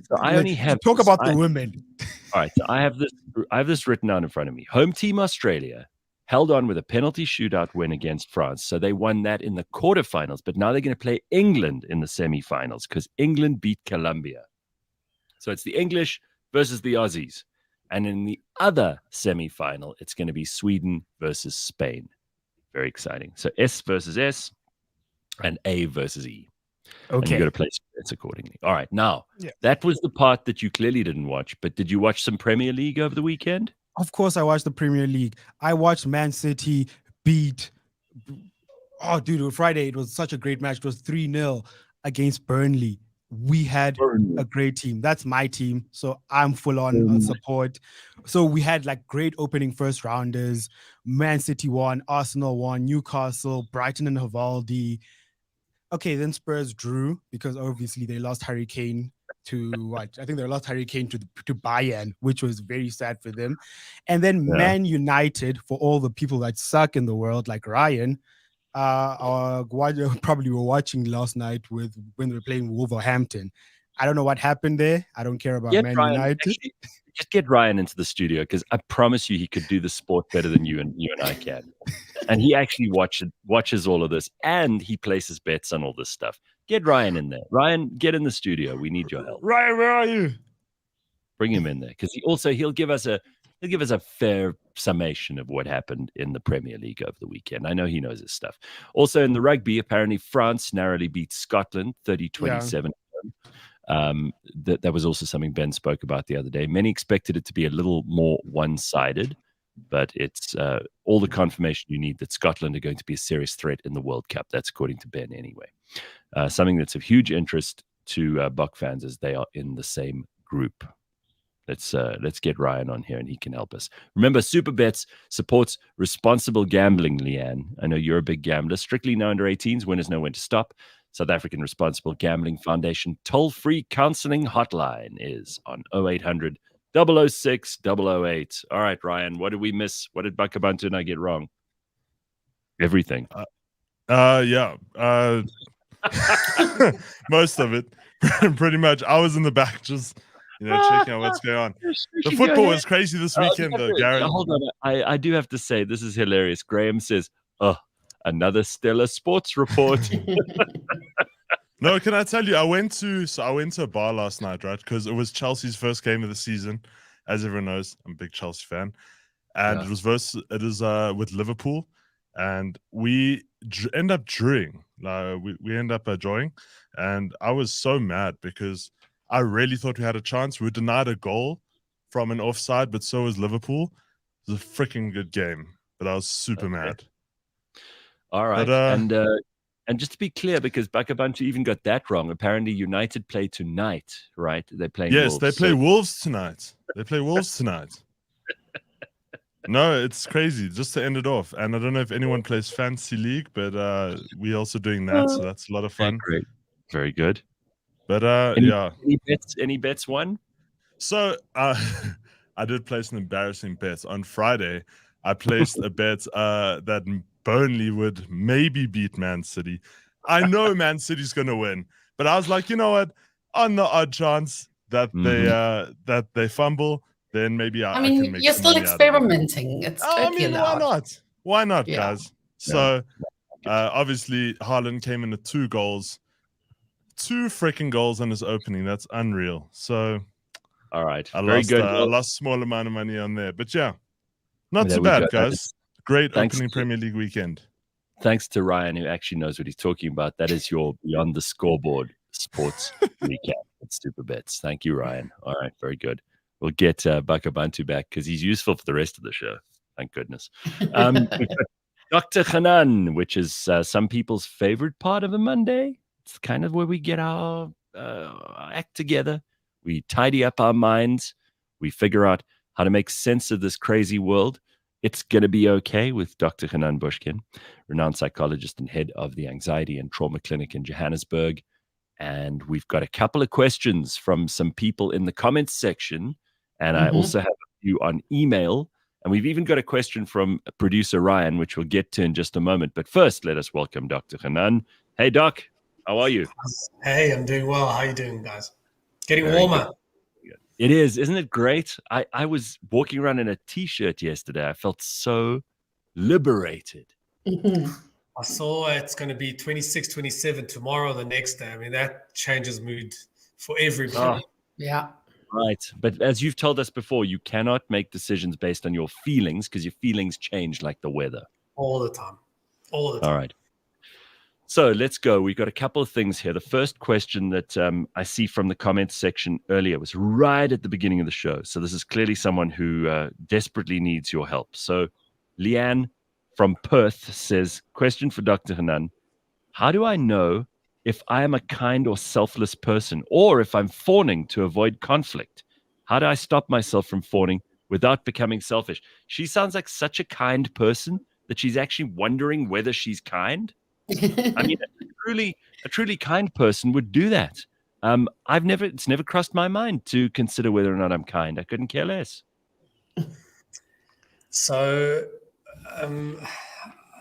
So I only have talk about the women. All right. So I have this written down in front of me. Home team Australia held on with a penalty shootout win against France. So they won that in the quarterfinals, but now they're going to play England in the semifinals because England beat Colombia. So it's the English versus the Aussies. And in the other semifinal, it's going to be Sweden versus Spain. Very exciting. So S versus S and A versus E. Okay. And you got to place bets accordingly. All right. Now, that was the part that you clearly didn't watch, but did you watch some Premier League over the weekend? Of course, I watched the Premier League. I watched Man City beat. Oh, dude, Friday, it was such a great match. It was 3-0 against Burnley. We had a great team. That's my team. So I'm full on support. So we had like great opening first rounders. Man City won, Arsenal won, Newcastle, Brighton and Hove. Okay, then Spurs drew because obviously they lost Harry Kane to what? I think they lost Harry Kane to Bayern, which was very sad for them. And then Man United, for all the people that suck in the world, like Ryan, probably were watching last night when they were playing Wolverhampton. I don't know what happened there. I don't care about Man United. Actually, just get Ryan into the studio because I promise you he could do the sport better than you and I can. And he actually watches all of this and he places bets on all this stuff. Get Ryan in there. Ryan, get in the studio. We need your help. Ryan, where are you? Bring him in there because he'll give us a fair summation of what happened in the Premier League over the weekend. I know he knows his stuff. Also in the rugby, apparently France narrowly beat Scotland 30-27. That was also something Ben spoke about the other day. Many expected it to be a little more one-sided, but it's all the confirmation you need that Scotland are going to be a serious threat in the World Cup. That's according to Ben anyway. Something that's of huge interest to Buck fans as they are in the same group. Let's get Ryan on here and he can help us. Remember, Superbets supports responsible gambling, Leigh-Ann. I know you're a big gambler. Strictly no under 18s. Winners know when to stop. South African Responsible Gambling Foundation toll-free counseling hotline is on 0800 006 008. All right, Ryan, what did we miss? What did Bakah'abantu and I get wrong? Everything. Most of it. Pretty much. I was in the back just checking out what's going on. The football was crazy this weekend, though, Gareth. Hold on. I do have to say, this is hilarious. Graham says, another stellar sports report. No, can I tell you, I went to a bar last night, right? Because it was Chelsea's first game of the season. As everyone knows, I'm a big Chelsea fan. And it was with Liverpool. And we end up drawing. We end up drawing. And I was so mad because I really thought we had a chance. We were denied a goal from an offside, but so was Liverpool. It was a freaking good game, but I was super mad. All right. But, and just to be clear, because Bakah'abantu even got that wrong, apparently United play tonight, right? They're playing Wolves. They play Wolves tonight. They play Wolves tonight. No, it's crazy. Just to end it off. And I don't know if anyone plays Fantasy League, but we're also doing that, so that's a lot of fun. Great. Very good. But any bets won? So I did place an embarrassing bet. On Friday, I placed a bet that Burnley would maybe beat Man City. I know Man City's going to win, but I was like, you know what? On the odd chance that they fumble, then maybe I can make you're still experimenting. It's totally allowed. Why not? Why not, guys? So obviously Haaland came in with 2 goals. 2 freaking goals on his opening. That's unreal. So all right. I lost a small amount of money on there. But not too bad, guys. Great opening Premier League weekend. Thanks to Ryan, who actually knows what he's talking about. That is your Beyond the Scoreboard sports recap at Superbets. Thank you, Ryan. All right, very good. We'll get Bakah'abantu back because he's useful for the rest of the show. Thank goodness. Dr Hanan, which is some people's favorite part of a Monday. It's kind of where we get our act together. We tidy up our minds. We figure out how to make sense of this crazy world. It's going to be okay with Dr. Hanan Bushkin, renowned psychologist and head of the Anxiety and Trauma Clinic in Johannesburg. And we've got a couple of questions from some people in the comments section. And I also have a few on email. And we've even got a question from producer Ryan, which we'll get to in just a moment. But first, let us welcome Dr. Hanan. Hey, Doc. How are you? Hey, I'm doing well. How are you doing, guys? Getting warmer. Good. It is. Isn't it great? I was walking around in a T-shirt yesterday. I felt so liberated. I saw it's going to be 26, 27 tomorrow, the next day. I mean, that changes mood for everybody. Yeah. Right. But as you've told us before, you cannot make decisions based on your feelings because your feelings change like the weather. All the time. All the time. All right. So let's go. We've got a couple of things here. The first question that I see from the comments section earlier was right at the beginning of the show. So this is clearly someone who desperately needs your help. So Leigh-Ann from Perth says, question for Dr. Hanan. How do I know if I am a kind or selfless person, or if I'm fawning to avoid conflict? How do I stop myself from fawning without becoming selfish? She sounds like such a kind person that she's actually wondering whether she's kind. I mean, a truly kind person would do that. It's never crossed my mind to consider whether or not I'm kind. I couldn't care less. So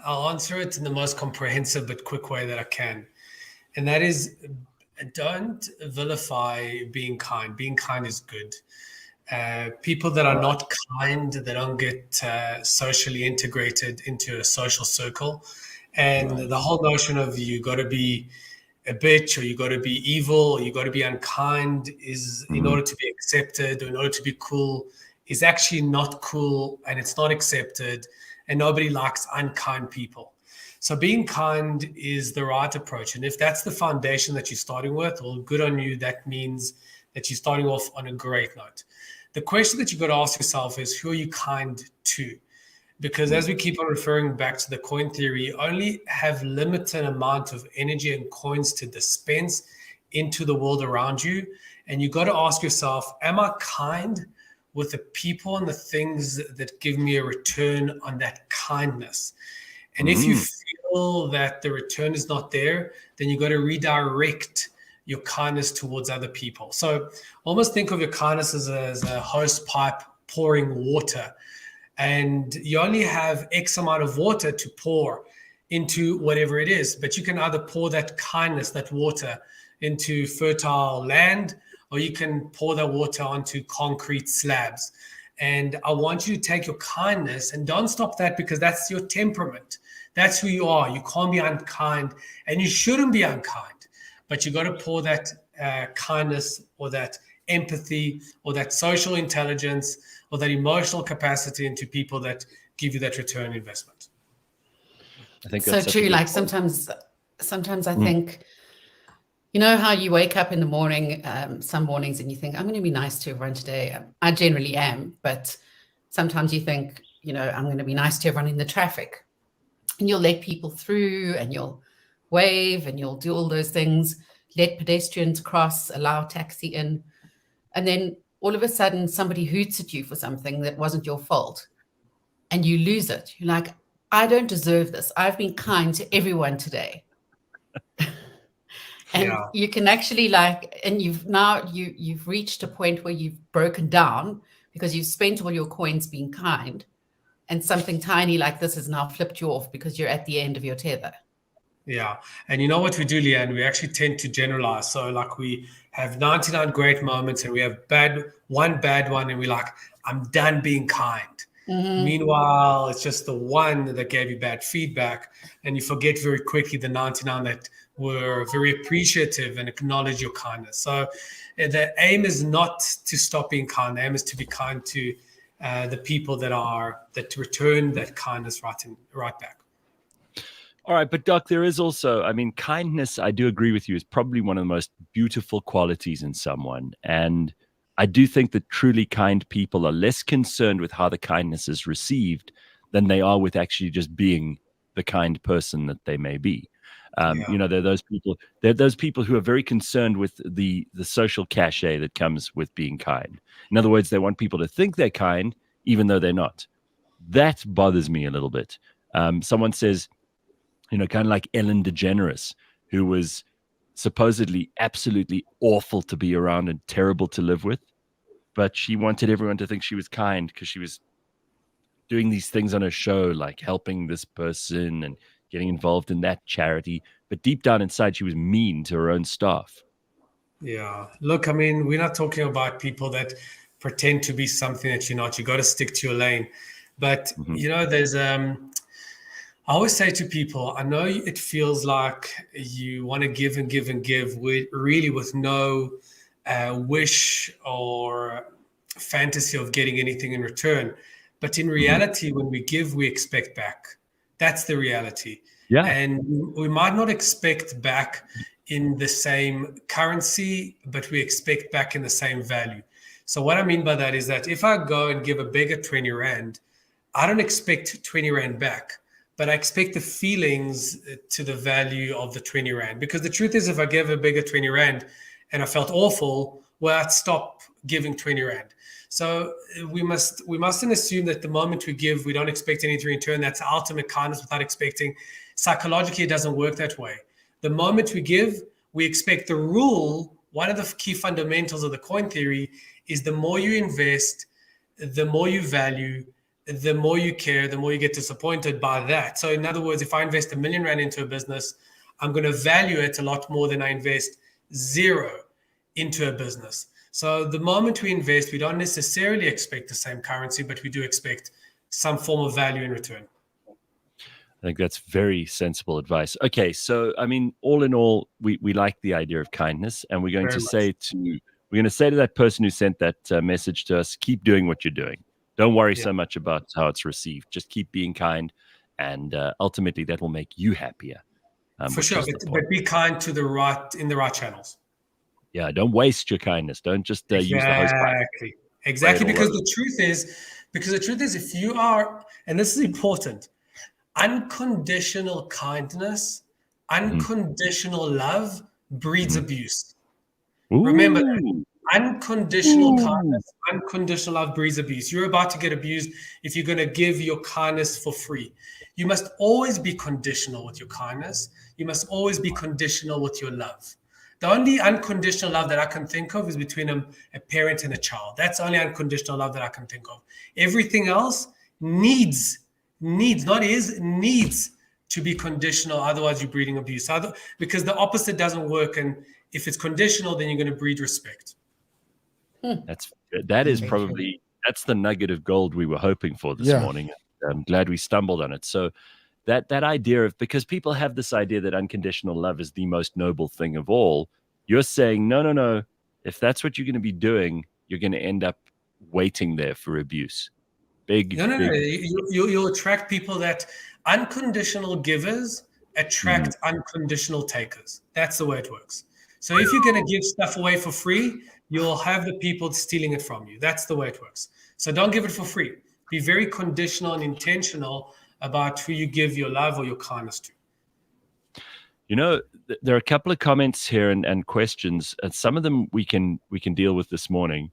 I'll answer it in the most comprehensive but quick way that I can. And that is, don't vilify being kind. Being kind is good. People that are not kind, they don't get socially integrated into a social circle. And the whole notion of you got to be a bitch, or you got to be evil, or you got to be unkind is in order to be accepted, or in order to be cool, is actually not cool, and it's not accepted, and nobody likes unkind people. So being kind is the right approach. And if that's the foundation that you're starting with, well, good on you. That means that you're starting off on a great note. The question that you've got to ask yourself is, who are you kind to? Because as we keep on referring back to the coin theory, you only have limited amount of energy and coins to dispense into the world around you. And you got to ask yourself, am I kind with the people and the things that give me a return on that kindness? And if you feel that the return is not there, then you got to redirect your kindness towards other people. So almost think of your kindness as a hose pipe pouring water. And you only have X amount of water to pour into whatever it is. But you can either pour that kindness, that water, into fertile land, or you can pour that water onto concrete slabs. And I want you to take your kindness and don't stop that, because that's your temperament. That's who you are. You can't be unkind, and you shouldn't be unkind. But you got to pour that kindness, or that empathy, or that social intelligence, or that emotional capacity into people that give you that return investment. I think that's so true. Like sometimes I think, you know how you wake up in the morning, some mornings, and you think, I'm going to be nice to everyone today. I generally am, but sometimes you think, you know, I'm going to be nice to everyone in the traffic, and you'll let people through, and you'll wave, and you'll do all those things, let pedestrians cross, allow taxi in, and then all of a sudden somebody hoots at you for something that wasn't your fault, and you lose it. You're like, I don't deserve this. I've been kind to everyone today. And you can actually and you've reached a point where you've broken down because you've spent all your coins being kind, and something tiny like this has now flipped you off because you're at the end of your tether. Yeah. And you know what we do, Leigh-Ann? We actually tend to generalize. So like we have 99 great moments, and we have one bad one, and we're like, I'm done being kind. Meanwhile, it's just the one that gave you bad feedback, and you forget very quickly the 99 that were very appreciative and acknowledge your kindness. So the aim is not to stop being kind. The aim is to be kind to the people that return that kindness right back. All right, but Doc, there is also, I mean, kindness, I do agree with you, is probably one of the most beautiful qualities in someone. And I do think that truly kind people are less concerned with how the kindness is received than they are with actually just being the kind person that they may be. You know, there are those people who are very concerned with the social cachet that comes with being kind. In other words, they want people to think they're kind, even though they're not. That bothers me a little bit. Someone says, you know, kind of like Ellen DeGeneres, who was supposedly absolutely awful to be around and terrible to live with, but she wanted everyone to think she was kind because she was doing these things on her show, like helping this person and getting involved in that charity. But deep down inside, she was mean to her own staff. Yeah. Look, I mean, we're not talking about people that pretend to be something that you're not. You got to stick to your lane. But, you know, there's I always say to people, I know it feels like you want to give and give and give with no wish or fantasy of getting anything in return. But in reality, when we give, we expect back. That's the reality. Yeah. And we might not expect back in the same currency, but we expect back in the same value. So what I mean by that is that if I go and give a beggar 20 Rand, I don't expect 20 Rand back, but I expect the feelings to the value of the 20 Rand. Because the truth is, if I gave a beggar 20 Rand and I felt awful, well, I'd stop giving 20 Rand. So we mustn't assume that the moment we give, we don't expect anything in return. That's ultimate kindness without expecting. Psychologically, it doesn't work that way. The moment we give, we expect the rule. One of the key fundamentals of the coin theory is the more you invest, the more you value, the more you care, the more you get disappointed by that. So in other words, if I invest R1 million into a business, I'm going to value it a lot more than I invest 0 into a business. So the moment we invest, we don't necessarily expect the same currency, but we do expect some form of value in return. I think that's very sensible advice. Okay, so I mean, all in all, we like the idea of kindness, and we're going to say to that person who sent that message to us, keep doing what you're doing. Don't worry so much about how it's received. Just keep being kind, and ultimately that will make you happier. For sure, but be kind to in the right channels. Yeah, don't waste your kindness. Don't just use the hose pipe. Exactly, because the truth is, if you are, and this is important, unconditional kindness, unconditional love breeds abuse. Ooh. Remember that. Unconditional kindness, unconditional love breeds abuse. You're about to get abused if you're going to give your kindness for free. You must always be conditional with your kindness. You must always be conditional with your love. The only unconditional love that I can think of is between a parent and a child. That's the only unconditional love that I can think of. Everything else needs to be conditional. Otherwise, you're breeding abuse. Because the opposite doesn't work. And if it's conditional, then you're going to breed respect. That's the nugget of gold we were hoping for this morning. I'm glad we stumbled on it. So that idea of, because people have this idea that unconditional love is the most noble thing of all, you're saying no. If that's what you're going to be doing, you're going to end up waiting there for abuse. No. You'll attract people that unconditional givers attract unconditional takers. That's the way it works. So if you're going to give stuff away for free, you'll have the people stealing it from you. That's the way it works. So don't give it for free. Be very conditional and intentional about who you give your love or your kindness to. You know, there are a couple of comments here and questions, and some of them we can deal with this morning,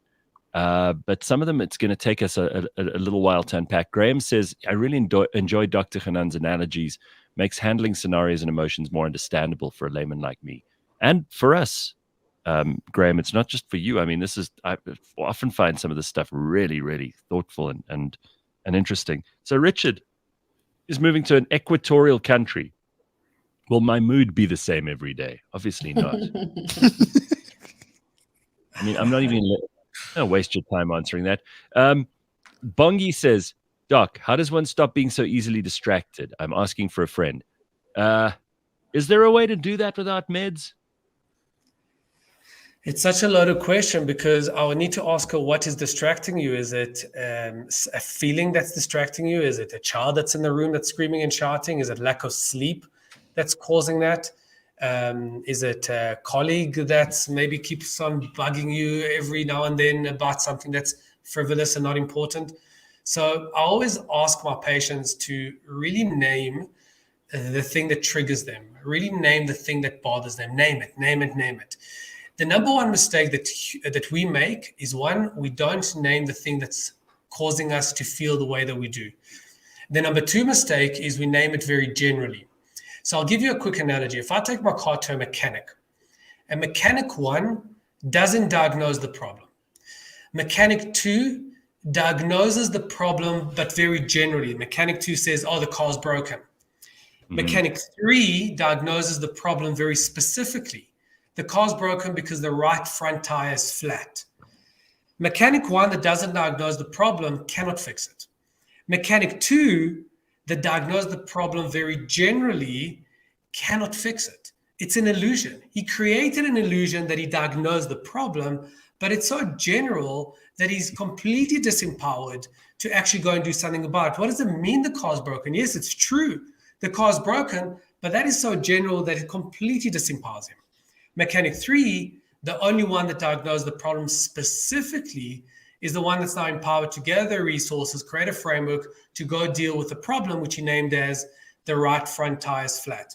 but some of them it's going to take us a little while to unpack. Graham says, I really enjoy Dr. Hanan's analogies, makes handling scenarios and emotions more understandable for a layman like me. And for us, Graham, it's not just for you. I mean, I often find some of this stuff really, really thoughtful and interesting. So Richard is moving to an equatorial country. Will my mood be the same every day? Obviously not. I mean, I'm not even going to waste your time answering that. Bongi says, Doc, how does one stop being so easily distracted? I'm asking for a friend. Is there a way to do that without meds? It's such a loaded question, because I would need to ask her, what is distracting you? Is it a feeling that's distracting you? Is it a child that's in the room that's screaming and shouting? Is it lack of sleep that's causing that? Is it a colleague that's maybe keeps on bugging you every now and then about something that's frivolous and not important? So I always ask my patients to really name the thing that triggers them, really name the thing that bothers them. Name it. The number one mistake that we make is, one, we don't name the thing that's causing us to feel the way that we do. The number two mistake is we name it very generally. So I'll give you a quick analogy. If I take my car to a mechanic 1 doesn't diagnose the problem. Mechanic 2 diagnoses the problem, but very generally. Mechanic 2 says, oh, the car's broken. Mechanic 3 diagnoses the problem very specifically. The car's broken because the right front tire is flat. Mechanic 1 that doesn't diagnose the problem cannot fix it. Mechanic 2 that diagnosed the problem very generally cannot fix it. It's an illusion. He created an illusion that he diagnosed the problem, but it's so general that he's completely disempowered to actually go and do something about it. What does it mean the car's broken? Yes, it's true. the car's broken, but that is so general that it completely disempowers him. Mechanic 3, the only one that diagnosed the problem specifically, is the one that's now empowered to gather resources, create a framework to go deal with the problem, which he named as the right front tire is flat.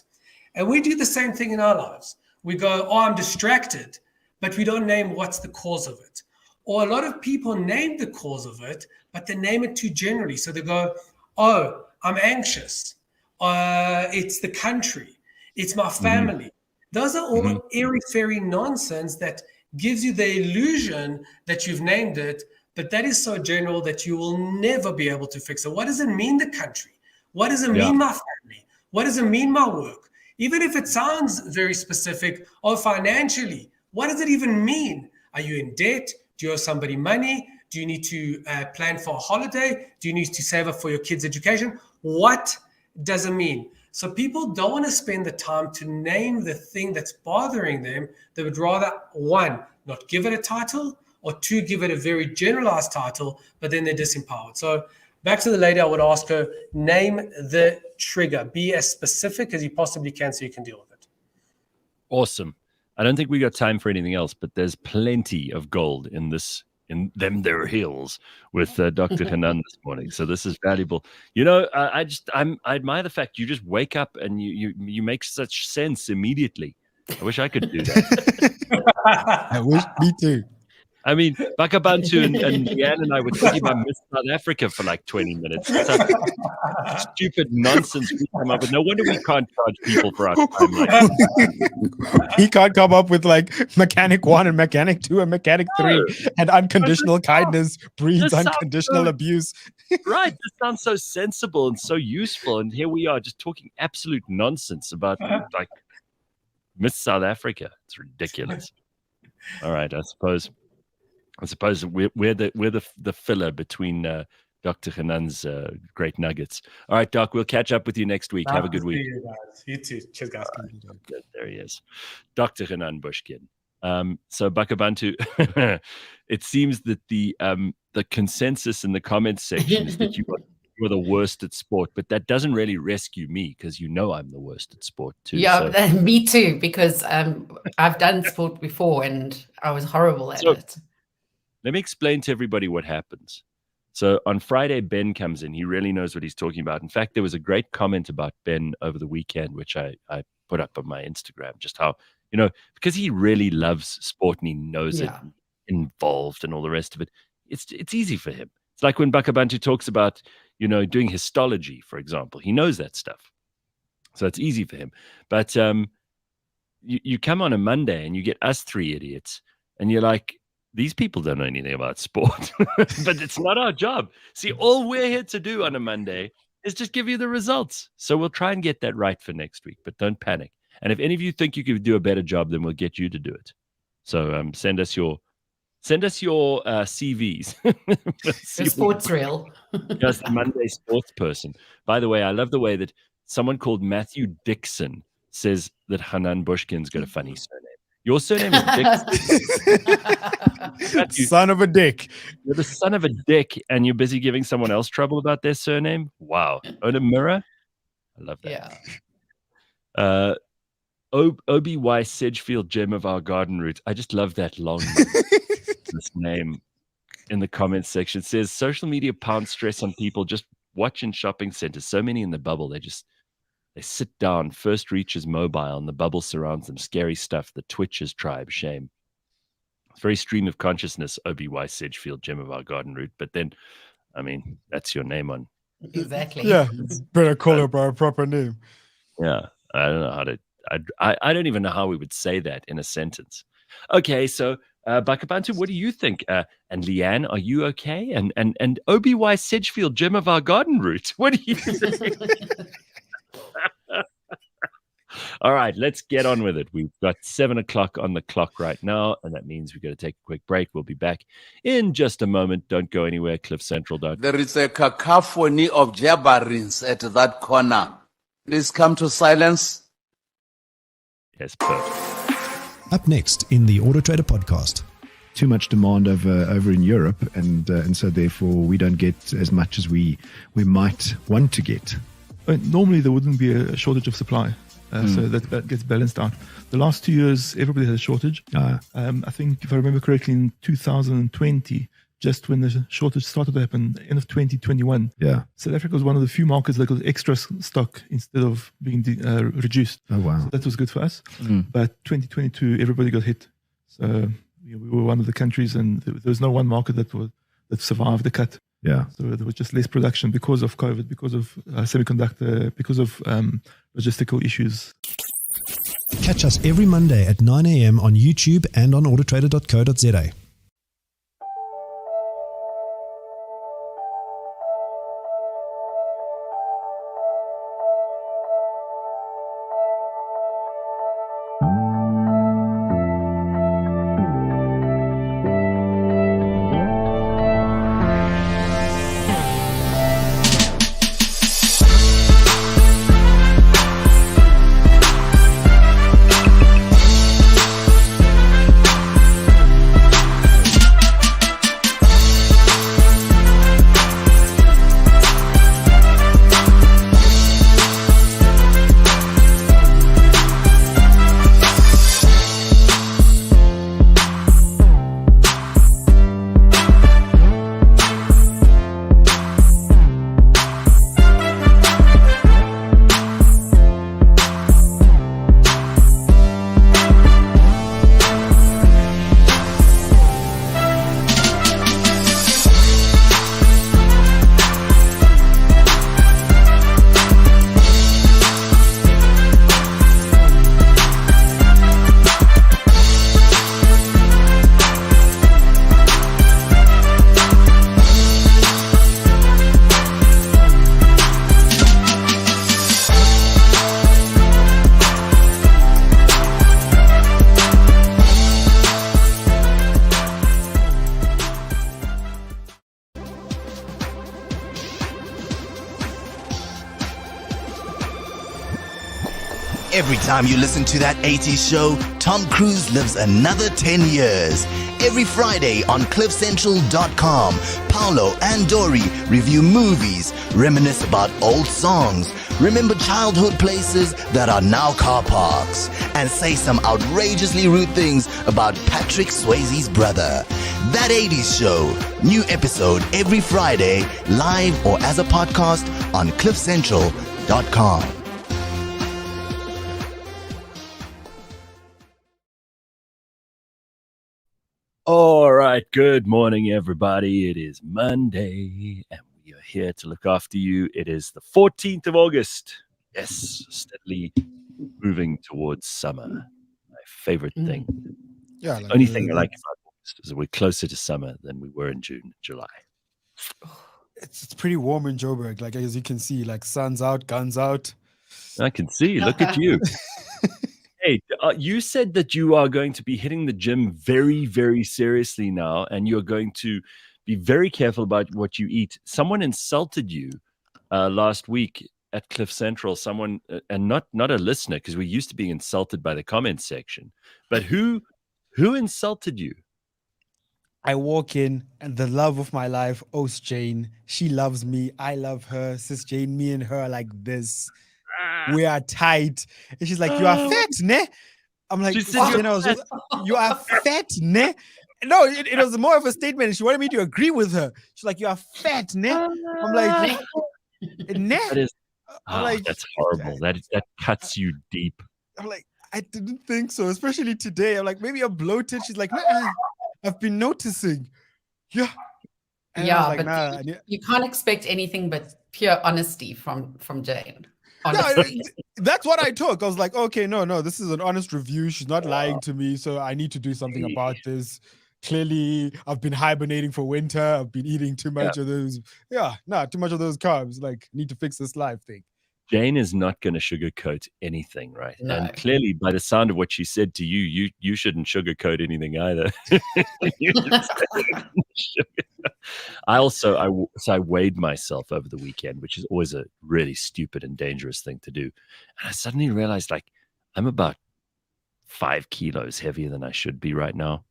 And we do the same thing in our lives. We go, oh, I'm distracted, but we don't name what's the cause of it. Or a lot of people name the cause of it, but they name it too generally. So they go, oh, I'm anxious. It's the country. It's my family. Those are all airy-fairy nonsense that gives you the illusion that you've named it, but that is so general that you will never be able to fix it. What does it mean, the country? What does it mean, my family? What does it mean, my work? Even if it sounds very specific, or financially, what does it even mean? Are you in debt? Do you owe somebody money? Do you need to plan for a holiday? Do you need to save up for your kids' education? What does it mean? So people don't want to spend the time to name the thing that's bothering them. They would rather, 1, not give it a title, or 2, give it a very generalized title, but then they're disempowered. So back to the lady, I would ask her, name the trigger. Be as specific as you possibly can so you can deal with it. Awesome. I don't think we got time for anything else, but there's plenty of gold in them there hills with Dr. Hanan this morning. So this is valuable. You know, I admire the fact you just wake up and you make such sense immediately. I wish I could do that. I wish, me too. I mean, Bakah'abantu and Leigh-Ann and I were talking about Miss South Africa for like 20 minutes. It's like stupid nonsense we come up with. No wonder we can't charge people for our time like that. He can't come up with like mechanic 1 and mechanic 2 and mechanic 3 and unconditional kindness breeds unconditional abuse. Right. This sounds so sensible and so useful. And here we are just talking absolute nonsense about like Miss South Africa. It's ridiculous. All right. I suppose we're the filler between Dr. Hanan's great nuggets. All right, Doc, we'll catch up with you next week. Have a good week. You too. Cheers, guys. Good. There he is. Dr. Hanan Bushkin. So Bakah'abantu, it seems that the consensus in the comments section is that you're the worst at sport, but that doesn't really rescue me because you know I'm the worst at sport too. Yeah, so. Me too, because I've done sport before and I was horrible at it. Let me explain to everybody what happens. So on Friday, Ben comes in. He really knows what he's talking about. In fact, there was a great comment about Ben over the weekend, which I put up on my Instagram, just how, because he really loves sport and he knows it, involved and all the rest of it. It's easy for him. It's like when Bakah'abantu talks about, doing histology, for example. He knows that stuff. So it's easy for him. But you come on a Monday and you get us 3 idiots and you're like, these people don't know anything about sport, but it's not our job. See, all we're here to do on a Monday is just give you the results. So we'll try and get that right for next week, but don't panic. And if any of you think you could do a better job, then we'll get you to do it. So send us your CVs. The sports reel. Just the Monday sports person. By the way, I love the way that someone called Matthew Dixon says that Hanan Bushkin's got a funny surname. Your surname is Dixon. Son of a dick. You're the son of a dick, and you're busy giving someone else trouble about their surname? Wow. Own a mirror? I love that. Yeah. OBY Sedgefield, gem of our garden route. I just love that long this name in the comments section. It says, social media pounds stress on people. Just watch in shopping centers. So many in the bubble. They sit down, first reaches mobile, and the bubble surrounds them. Scary stuff. The Twitchers tribe. Shame. It's very stream of consciousness, OBY Sedgefield, gem of our garden route. But then, I mean, that's your name on. Exactly. Yeah, better call her by her proper name. Yeah, I don't know how to. I don't even know how we would say that in a sentence. Okay, so Bakah'abantu, what do you think? And Leigh-Ann, are you okay? And OBY Sedgefield, gem of our garden route. What do you think? All right, let's get on with it. We've got 7 o'clock on the clock right now, and that means we've got to take a quick break. We'll be back in just a moment. Don't go anywhere. CliffCentral.com. There is a cacophony of jabberings at that corner. Please come to silence. Yes, perfect. Up next in the Auto Trader podcast. Too much demand over in Europe, and so therefore we don't get as much as we might want to get. Normally there wouldn't be a shortage of supply. So that gets balanced out. The last 2 years, everybody had a shortage. I think, if I remember correctly, in 2020, just when the shortage started to happen, end of 2021, South Africa was one of the few markets that got extra stock instead of being reduced. Oh, wow. So that was good for us. But 2022, everybody got hit. So we were one of the countries, and there was no one market that survived the cut. Yeah. So there was just less production because of COVID, because of semiconductor, because of logistical issues. Catch us every Monday at 9 a.m. on YouTube and on autotrader.co.za. Every time you listen to that 80s show, Tom Cruise lives another 10 years. Every Friday on CliffCentral.com, Polo and Dory review movies, reminisce about old songs, remember childhood places that are now car parks, and say some outrageously rude things about Patrick Swayze's brother. That 80s show, new episode every Friday, live or as a podcast on CliffCentral.com. All right. Good morning, everybody. It is Monday, and we are here to look after you. It is the 14th of August. Yes, steadily moving towards summer. My favorite thing. Yeah. The only thing I like about August is that we're closer to summer than we were in June, July. It's pretty warm in Joburg. Like, as you can see, like, sun's out, guns out. I can see. Look at you. Hey, you said that you are going to be hitting the gym very, very seriously now, and you're going to be very careful about what you eat. Someone insulted you last week at Cliff Central. Someone, and not a listener, because we're used to being insulted by the comments section. But who insulted you? I walk in, and the love of my life, Oast Jane, she loves me. I love her. Sis Jane, me and her are like this. We are tight. And she's like, you are fat, ne? I'm like, you are fat, ne? No, it was more of a statement. She wanted me to agree with her. She's like, you are fat, ne? I'm like, ne? That's horrible. That cuts you deep. I'm like, I didn't think so, especially today. I'm like, maybe I'm bloated. She's like, nah, I've been noticing. Yeah. And yeah, like, but you can't expect anything but pure honesty from Jane. No, that's what I took. I was like, okay, no, this is an honest review. She's not lying to me, so I need to do something about this. Clearly, I've been hibernating for winter. I've been eating too much of those. Too much of those carbs. Like, need to fix this life thing. Jane is not going to sugarcoat anything, right? No. And clearly, by the sound of what she said to you, you shouldn't sugarcoat anything either. I weighed myself over the weekend, which is always a really stupid and dangerous thing to do. And I suddenly realized, like, I'm about 5 kilos heavier than I should be right now.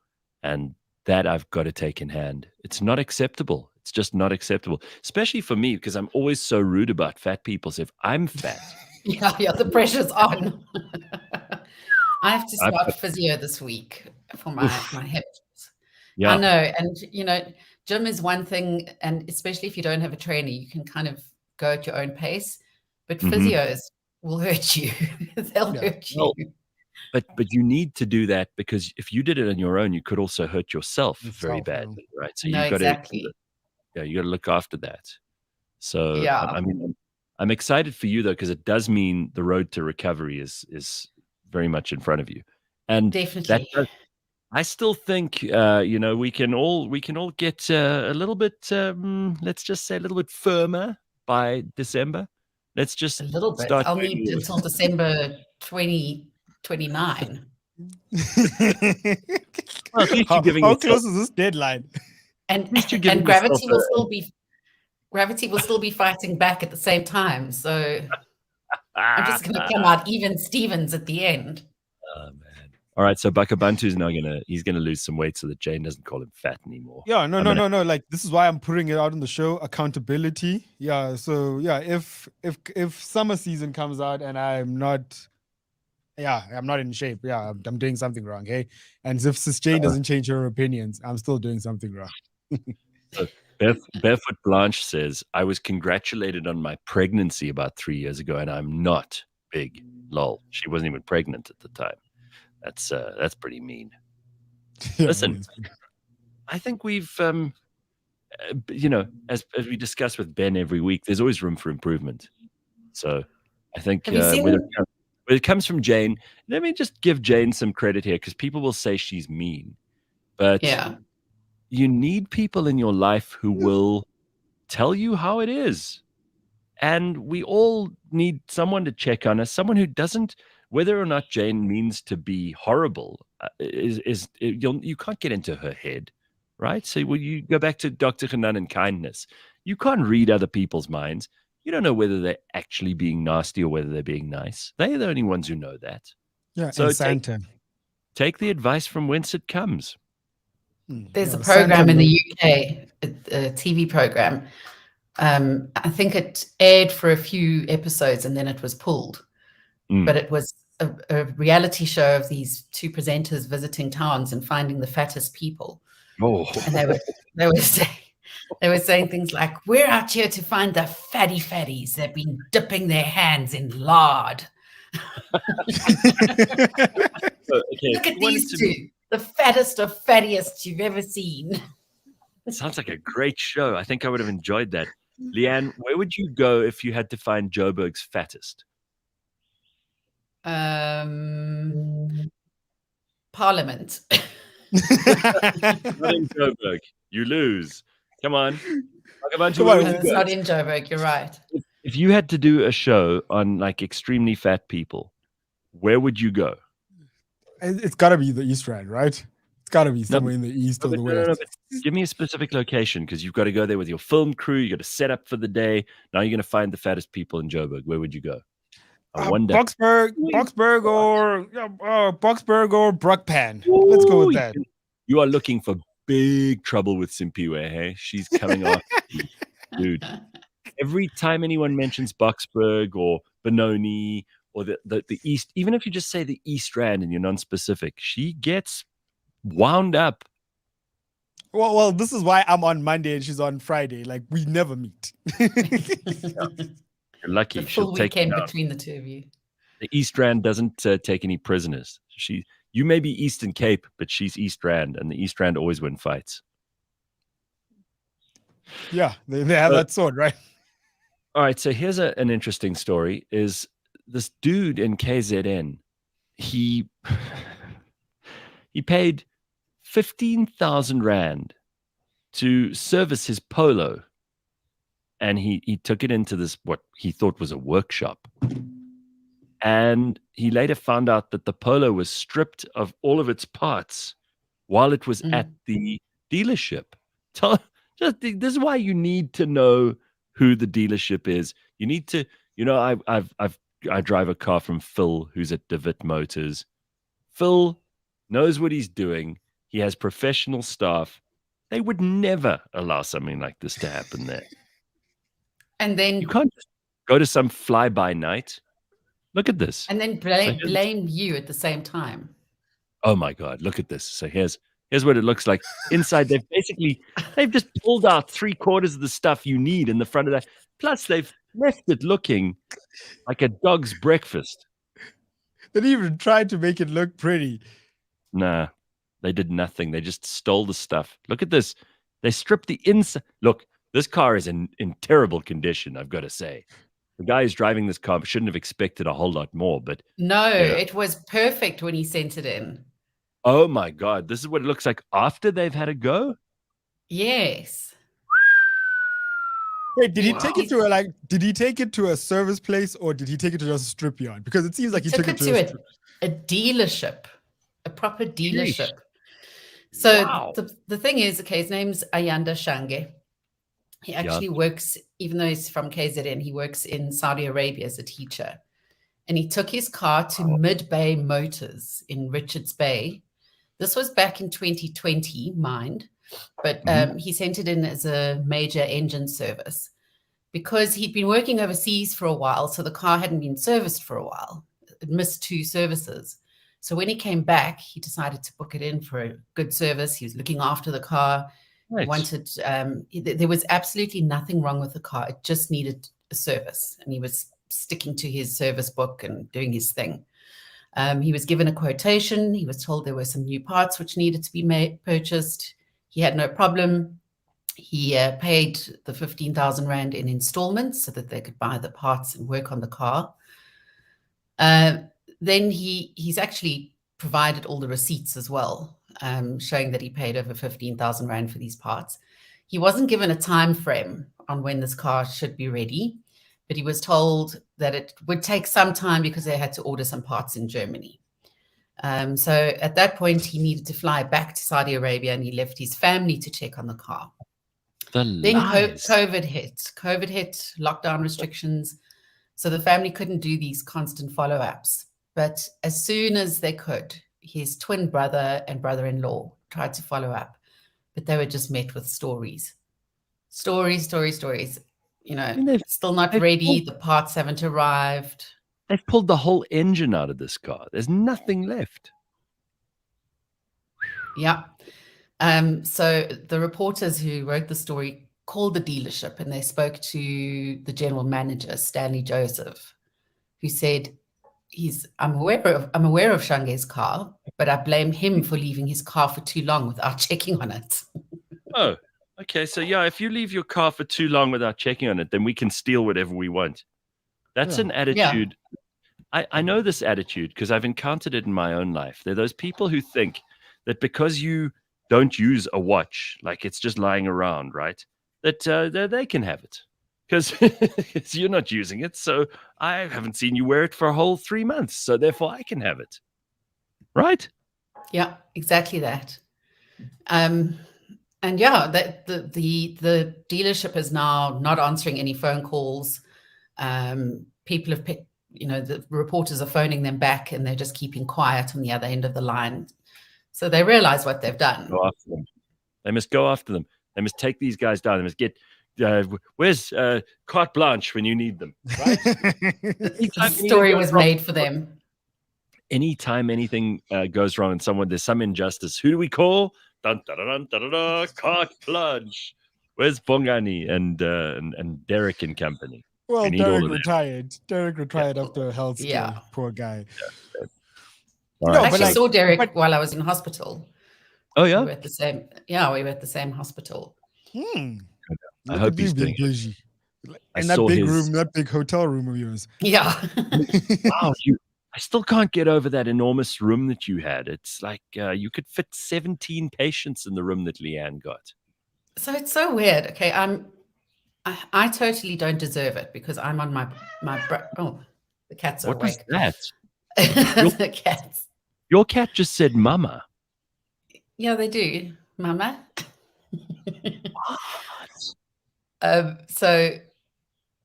And that I've got to take in hand. It's not acceptable. It's just not acceptable, especially for me, because I'm always so rude about fat people. So if I'm fat, yeah, the pressure's on. I have to start physio this week for my hips. Yeah. I know. And, gym is one thing. And especially if you don't have a trainer, you can kind of go at your own pace. But physios will hurt you. They'll hurt you. But you need to do that, because if you did it on your own, you could also hurt yourself very badly, right? So you've got to, you got to look after that. So I mean, I'm excited for you though, because it does mean the road to recovery is very much in front of you, and definitely. I still think we can all get a little bit, let's just say a little bit firmer by December. Let's just a little bit. I'll need until December 2029. Well, at least you're giving how close is this deadline? And gravity will still be fighting back at the same time. So I'm just going to come out even Stevens at the end. Oh man! All right, so Bakah'abantu is now he's gonna lose some weight so that Jane doesn't call him fat anymore. Yeah, no. Like, this is why I'm putting it out on the show. Accountability. Yeah. So yeah, if summer season comes out and I'm not in shape. Yeah, I'm doing something wrong. Hey, and if Sis Jane doesn't change her opinions, I'm still doing something wrong. So Barefoot Blanche says, I was congratulated on my pregnancy about 3 years ago, and I'm not big. Lol. She wasn't even pregnant at the time. That's pretty mean. Listen, I think we've, as we discuss with Ben every week, there's always room for improvement. So I think whether it comes from Jane, let me just give Jane some credit here, because people will say she's mean, but you need people in your life who will tell you how it is. And we all need someone to check on us, someone who doesn't, whether or not Jane means to be horrible, you can't get into her head, right? So when you go back to Dr. Hanan and kindness, you can't read other people's minds. You don't know whether they're actually being nasty or whether they're being nice. They're the only ones who know that. Yeah, so take the advice from whence it comes. There's a program in the UK, a TV program. I think it aired for a few episodes and then it was pulled. But it was a reality show of these two presenters visiting towns and finding the fattest people. Oh. And they were saying things like, we're out here to find the fatties. They've been dipping their hands in lard. Look at these two, the fattest of fattiest you've ever seen. Sounds like a great show. I think I would have enjoyed that. Leigh-Ann, where would you go if you had to find Joburg's fattest? Parliament. Not in Joburg. You lose. Come on. It's not in Joburg. You're right. If you had to do a show on like extremely fat people, where would you go? It's got to be the East Rand, right? It's got to be somewhere in the East or the West. Give me a specific location, because you've got to go there with your film crew. You got to set up for the day. Now you're going to find the fattest people in Joburg. Where would you go? Boksburg or Brockpan. Let's go with that. You are looking for big trouble with Simpiwe, hey? She's coming off. Dude, every time anyone mentions Boksburg or Benoni or the East, even if you just say the East Rand and you're non-specific, she gets wound up. Well, this is why I'm on Monday and she's on Friday. Like, we never meet. You're lucky. The full weekend between the two of you. The East Rand doesn't take any prisoners. You may be Eastern Cape, but she's East Rand, and the East Rand always win fights. Yeah, they have that sword, right? All right, so here's an interesting story. Is this dude in KZN, he paid 15,000 Rand to service his Polo. And he took it into this, what he thought was a workshop. And he later found out that the Polo was stripped of all of its parts while it was at the dealership. This is why you need to know who the dealership is. You need to, I drive a car from Phil, who's at DeWitt Motors. Phil knows what he's doing. He has professional staff. They would never allow something like this to happen there. And then you can't just go to some fly-by-night. Look at this. And then blame you at the same time. Oh my God, look at this. So here's what it looks like. Inside, they've just pulled out 3/4 of the stuff you need in the front of that. Plus, they've left it looking like a dog's breakfast. They didn't even try to make it look pretty. Nah, they did nothing. They just stole the stuff. Look at this. They stripped the inside. Look, this car is in terrible condition, I've got to say. The guy who's driving this car shouldn't have expected a whole lot more, but... No, it was perfect when he sent it in. Oh my God, this is what it looks like after they've had a go? Yes. Wait, did he take it to a service place, or did he take it to just a strip yard? Because it seems like he took it to a dealership, a proper dealership. So the thing is, okay, his name's Ayanda Shange. He actually works, even though he's from KZN, he works in Saudi Arabia as a teacher. And he took his car to Mid-Bay Motors in Richards Bay. This was back in 2020, mind. But he sent it in as a major engine service because he'd been working overseas for a while. So the car hadn't been serviced for a while. It missed 2 services. So when he came back, he decided to book it in for a good service. He was looking after the car. Nice. Wanted there was absolutely nothing wrong with the car. It just needed a service, and he was sticking to his service book and doing his thing. He was given a quotation. He was told there were some new parts which needed to be purchased. He had no problem. He paid the 15,000 Rand in installments so that they could buy the parts and work on the car. Then he's actually provided all the receipts as well, showing that he paid over 15,000 Rand for these parts. He wasn't given a time frame on when this car should be ready, but he was told that it would take some time because they had to order some parts in Germany. So at that point, he needed to fly back to Saudi Arabia, and he left his family to check on the car. Then COVID hit, lockdown restrictions. So the family couldn't do these constant follow-ups. But as soon as they could, his twin brother and brother-in-law tried to follow up, but they were just met with stories. Stories. You know, still not ready. The parts haven't arrived. They've pulled the whole engine out of this car. There's nothing left. Yeah. So the reporters who wrote the story called the dealership, and they spoke to the general manager, Stanley Joseph, who said, I'm aware of Shange's car, but I blame him for leaving his car for too long without checking on it. Oh, okay. So yeah, if you leave your car for too long without checking on it, then we can steal whatever we want. That's an attitude. Yeah. I know this attitude because I've encountered it in my own life. There are those people who think that because you don't use a watch, like it's just lying around, right, that they can have it. Because you're not using it, so I haven't seen you wear it for a whole 3 months, so therefore I can have it. Right? Yeah, exactly that. And yeah, the dealership is now not answering any phone calls. People have picked, the reporters are phoning them back, and they're just keeping quiet on the other end of the line. So they realize what they've done. Go after them. They must go after them. They must take these guys down. They must get... where's carte blanche when you need them, right? The story was made for them. Anytime anything goes wrong and there's some injustice, who do we call? Dun, dun, dun, dun, dun, carte blanche. Where's Bongani and Derek and company? Well, Derek retired. Derek retired after a health scare. Yeah. Poor guy. Yeah. I actually saw Derek while I was in hospital. Oh, yeah? We were at the same hospital. I hope he's doing busy. In that big room, that big hotel room of yours. Yeah. Wow, I still can't get over that enormous room that you had. It's like you could fit 17 patients in the room that Leigh-Ann got. So it's so weird. Okay, I totally don't deserve it because I'm on my the cats are awake. What was that? The cats. Your cat just said mama. Yeah, they do. Mama. So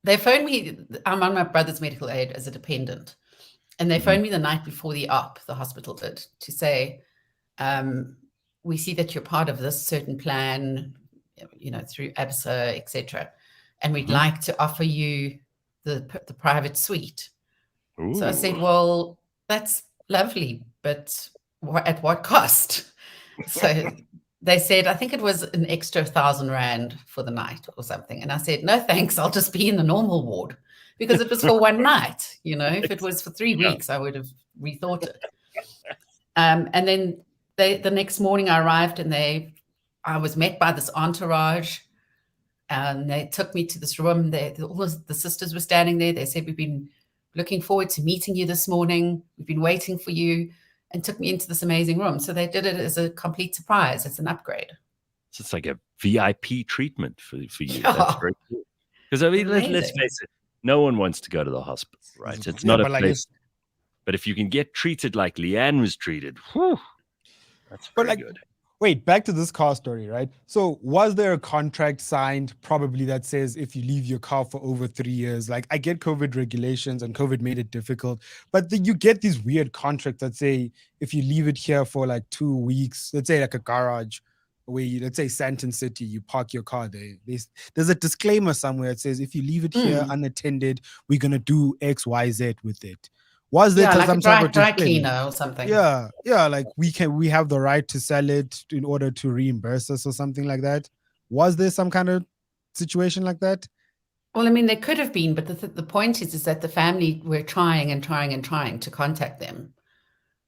they phoned me. I'm on my brother's medical aid as a dependent, and they phoned me the night before the op, the hospital did, to say, we see that you're part of this certain plan, through ABSA, etc. And we'd like to offer you the private suite. Ooh. So I said, well, that's lovely, but at what cost? So they said, I think it was an extra 1,000 Rand for the night or something. And I said, no, thanks. I'll just be in the normal ward, because it was for one night. If it was for 3 weeks, I would have rethought it. And then the next morning I arrived, and I was met by this entourage, and they took me to this room. All the sisters were standing there. They said, we've been looking forward to meeting you this morning. We've been waiting for you, and took me into this amazing room. So they did it as a complete surprise. It's an upgrade. So it's like a VIP treatment for you. Yeah. That's very cool. Because let's face it, no one wants to go to the hospital, right? It's not a place. But if you can get treated like Leigh-Ann was treated, whew, that's very good. Wait, back to this car story, right? So was there a contract signed probably that says if you leave your car for over 3 years, like I get COVID regulations and COVID made it difficult, but you get these weird contracts that say if you leave it here for like 2 weeks, let's say like a garage where let's say Sandton City, you park your car there. There's a disclaimer somewhere that says if you leave it here unattended, we're going to do X, Y, Z with it. Was there like a dry cleaner or something? Yeah, like we have the right to sell it in order to reimburse us or something like that. Was there some kind of situation like that? Well, I mean, there could have been, but the point is that the family were trying to contact them,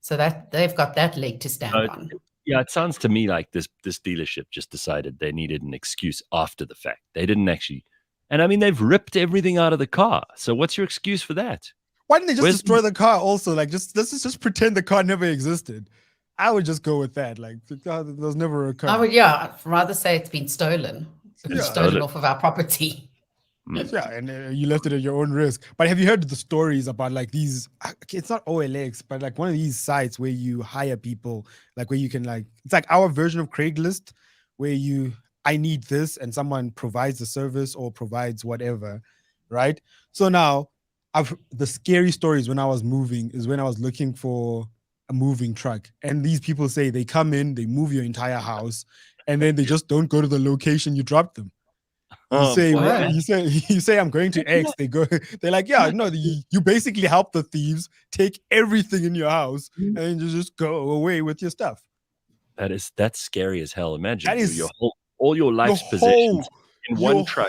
so that they've got that leg to stand on. Yeah, it sounds to me like this dealership just decided they needed an excuse after the fact. They didn't actually, and I mean, they've ripped everything out of the car. So what's your excuse for that? Why didn't they just destroy the car also? Like, let's just pretend the car never existed. I would just go with that. Like, there was never a car. I would, I'd rather say it's been stolen. It's been stolen off of our property. Yeah, and you left it at your own risk. But have you heard the stories about like these, it's not OLX, but like one of these sites where you hire people, like where you can it's like our version of Craigslist, where I need this, and someone provides the service or provides whatever, right? So now, the scary stories when I was moving is when I was looking for a moving truck, and these people say they come in, they move your entire house, and then they just don't go to the location you dropped them. You say I'm going to X. They're like, yeah, no, you basically help the thieves take everything in your house and you just go away with your stuff. That's scary as hell. Imagine all your life's possessions in one truck.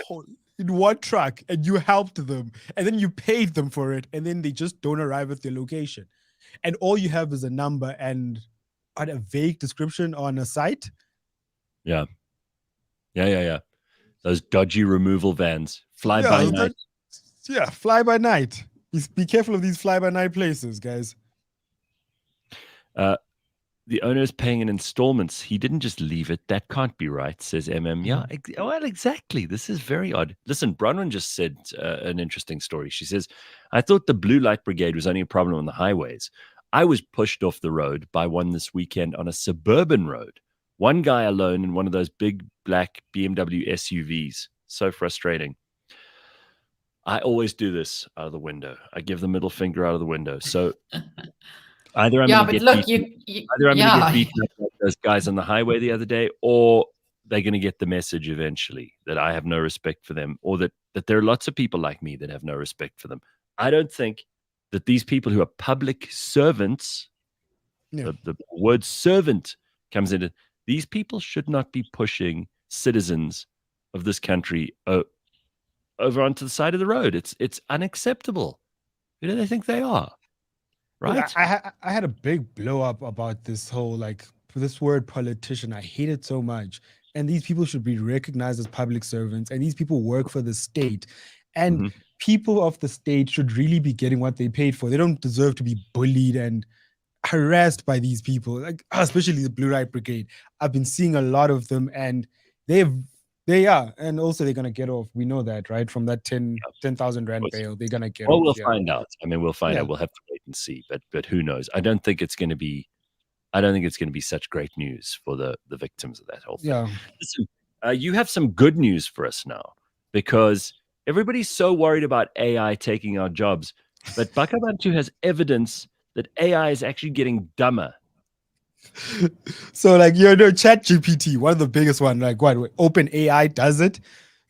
In one truck, and you helped them, and then you paid them for it, and then they just don't arrive at their location, and all you have is a number and a vague description on a site. Yeah. Those dodgy removal vans, fly by night. Fly by night. Be careful of these fly by night places, guys. The owner is paying in installments. He didn't just leave it. That can't be right, says MM. Yeah, well, exactly. This is very odd. Listen, Bronwyn just said an interesting story. She says, I thought the blue light brigade was only a problem on the highways. I was pushed off the road by one this weekend on a suburban road. One guy alone in one of those big black BMW SUVs. So frustrating. I always do this out of the window. I give the middle finger out of the window. So either I'm going to get beaten up like those guys on the highway the other day, or they're going to get the message eventually that I have no respect for them, or that there are lots of people like me that have no respect for them. I don't think that these people who are public servants, the word servant comes into, these people should not be pushing citizens of this country over onto the side of the road. It's unacceptable. Who do they think they are? Right. I had a big blow up about this whole this word politician. I hate it so much. And these people should be recognized as public servants. And these people work for the state. And people of the state should really be getting what they paid for. They don't deserve to be bullied and harassed by these people, especially the Blue Light Brigade. I've been seeing a lot of them, and they are, and also they're gonna get off. We know that, right? From that 10,000 Rand bail, they're gonna get off. Well, we'll find out. I mean, we'll find out. We'll have to wait and see. But who knows? I don't think it's gonna be such great news for the victims of that whole thing. Yeah. Listen, you have some good news for us now, because everybody's so worried about AI taking our jobs, but Bakah'abantu has evidence that AI is actually getting dumber. So like ChatGPT, one of the biggest one, like what OpenAI does it.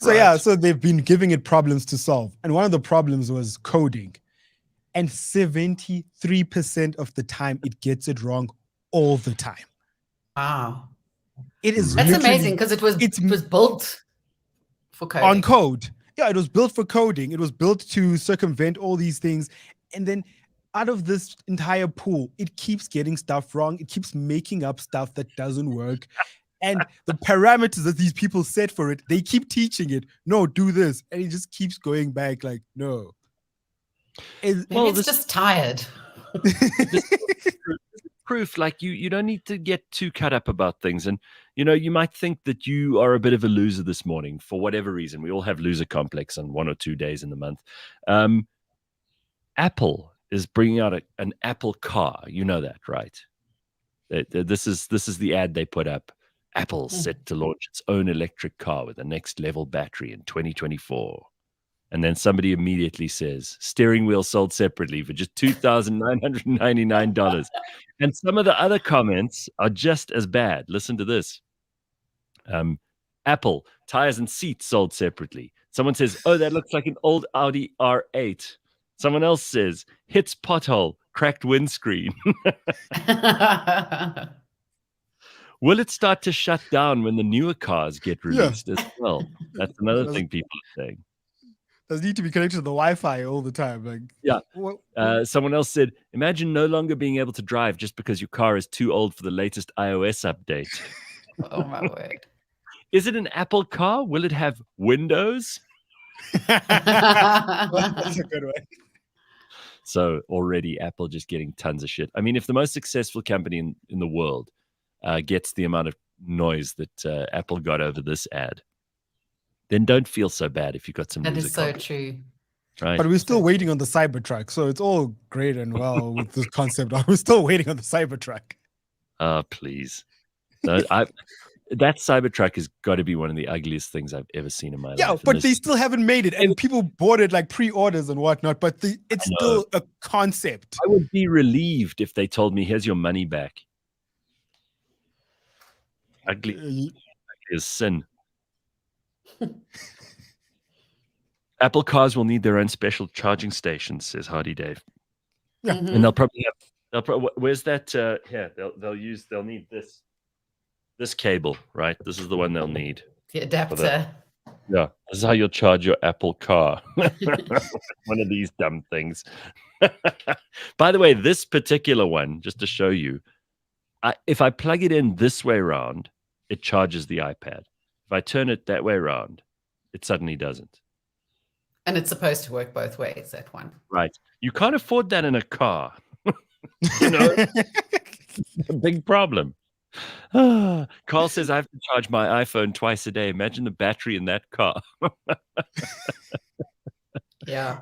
So so they've been giving it problems to solve, and one of the problems was coding, and 73% of the time it gets it wrong all the time. Wow, that's amazing because it was built for coding. On code. Yeah, it was built for coding. It was built to circumvent all these things, and then out of this entire pool, it keeps getting stuff wrong. It keeps making up stuff that doesn't work. And the parameters that these people set for it, they keep teaching it, no, do this. And it just keeps going back like, no. It's just tired. Proof, like you don't need to get too cut up about things. And, you might think that you are a bit of a loser this morning for whatever reason. We all have loser complex on 1 or 2 days in the month. Apple is bringing out an Apple car. You know that, right? This is the ad they put up. Apple set to launch its own electric car with a next level battery in 2024. And then somebody immediately says, steering wheel sold separately for just $2,999. And some of the other comments are just as bad. Listen to this. Apple, tires and seats sold separately. Someone says, oh, that looks like an old Audi R8. Someone else says, hits pothole, cracked windscreen. Will it start to shut down when the newer cars get released as well? That's another thing people are saying. Does need to be connected to the Wi-Fi all the time. Like, someone else said, imagine no longer being able to drive just because your car is too old for the latest iOS update. Oh my word. Is it an Apple car? Will it have windows? That's a good one. So already Apple just getting tons of shit. I mean, if the most successful company in the world gets the amount of noise that Apple got over this ad, then don't feel so bad if you got some. That is so true. Right. But we're still waiting on the Cybertruck, so it's all great and well with this concept. We're still waiting on the Cybertruck. Oh, please. That Cybertruck has got to be one of the ugliest things I've ever seen in my life. Yeah, but they still haven't made it, and people bought it like pre-orders and whatnot, but it's still a concept. I would be relieved if they told me, here's your money back. Ugly as sin. Apple cars will need their own special charging stations, says Hardy Dave. Yeah. And they'll probably have, where's that? Here, they'll need this cable, right? This is the one they'll need. The adapter. Yeah, this is how you'll charge your Apple car. One of these dumb things. By the way, this particular one, just to show you, if I plug it in this way around, it charges the iPad. If I turn it that way around, it suddenly doesn't. And it's supposed to work both ways, that one. Right. You can't afford that in a car. It's a big problem. Carl says I have to charge my iPhone twice a day. Imagine the battery in that car. Yeah.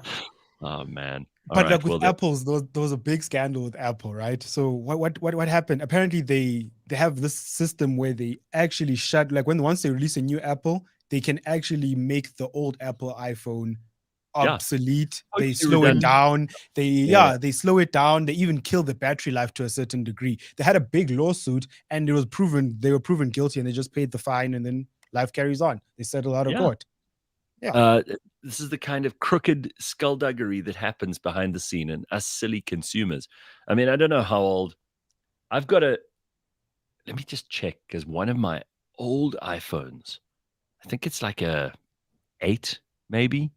Oh man. But like with Apple's, there was a big scandal with Apple, right? So what happened? Apparently they have this system where they actually shut, like once they release a new Apple, they can actually make the old Apple iPhone obsolete. They slow it down. They slow it down. They even kill the battery life to a certain degree. They had a big lawsuit, and they were proven guilty, and they just paid the fine, and then life carries on. They settle out of court. Yeah. This is the kind of crooked skullduggery that happens behind the scene, and us silly consumers. I mean, I don't know how old. Let me just check, because one of my old iPhones, I think it's like a 8, maybe.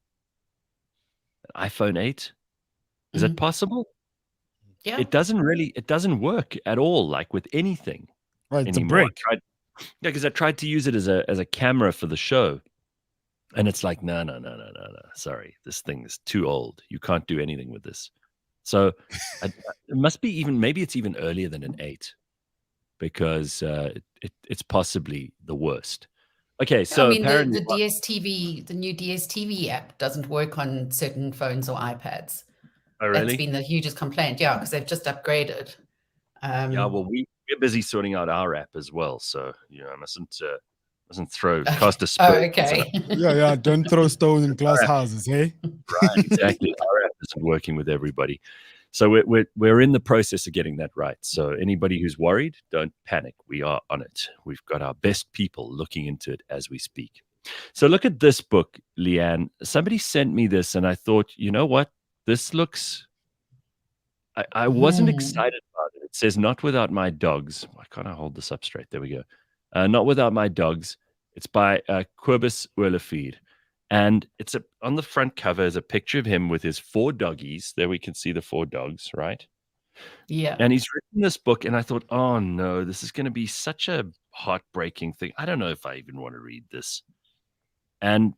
An iPhone 8. Is it possible? Yeah. It doesn't work at all, like with anything. Right, it's a brick. Because I tried to use it as a camera for the show. And it's like, no. Sorry, this thing is too old. You can't do anything with this. So it must be maybe it's even earlier than an 8, because it's possibly the worst. Okay, so I mean, the DSTV, the new DSTV app doesn't work on certain phones or iPads. Oh, really? That's been the hugest complaint. Yeah, because they've just upgraded. Yeah, well, we're busy sorting out our app as well, so I mustn't cast a spell. Oh, okay. Yeah. Don't throw stones in glass houses, hey? Right, exactly. Our app isn't working with everybody. So we're in the process of getting that right. So anybody who's worried, don't panic. We are on it. We've got our best people looking into it as we speak. So look at this book, Leigh-Ann. Somebody sent me this, and I thought, you know what? This looks. I wasn't excited about it. It says, "Not without my dogs." Why can't I hold this up straight? There we go. Not without my dogs. It's by Kobus Olivier. And it's on the front cover is a picture of him with his 4 doggies. There we can see the 4 dogs, right? Yeah. And he's written this book, and I thought, oh no, this is going to be such a heartbreaking thing. I don't know if I even want to read this. And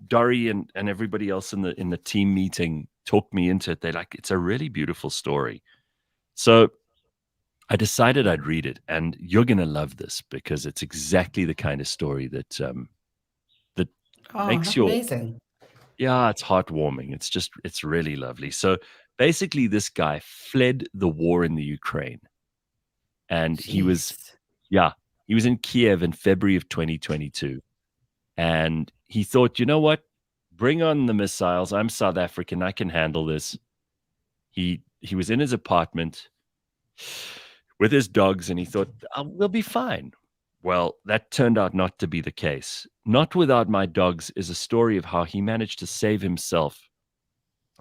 Dory and everybody else in the team meeting talked me into it. They're like, it's a really beautiful story. So I decided I'd read it, and you're going to love this because it's exactly the kind of story that makes you amazing. Yeah, it's heartwarming. It's really lovely. So basically, this guy fled the war in the Ukraine, and he was in Kiev in February of 2022, and he thought, you know what, bring on the missiles. I'm South African. I can handle this. He was in his apartment with his dogs, and he thought, we'll be fine. Well, that turned out not to be the case. Not Without My Dogs is a story of how he managed to save himself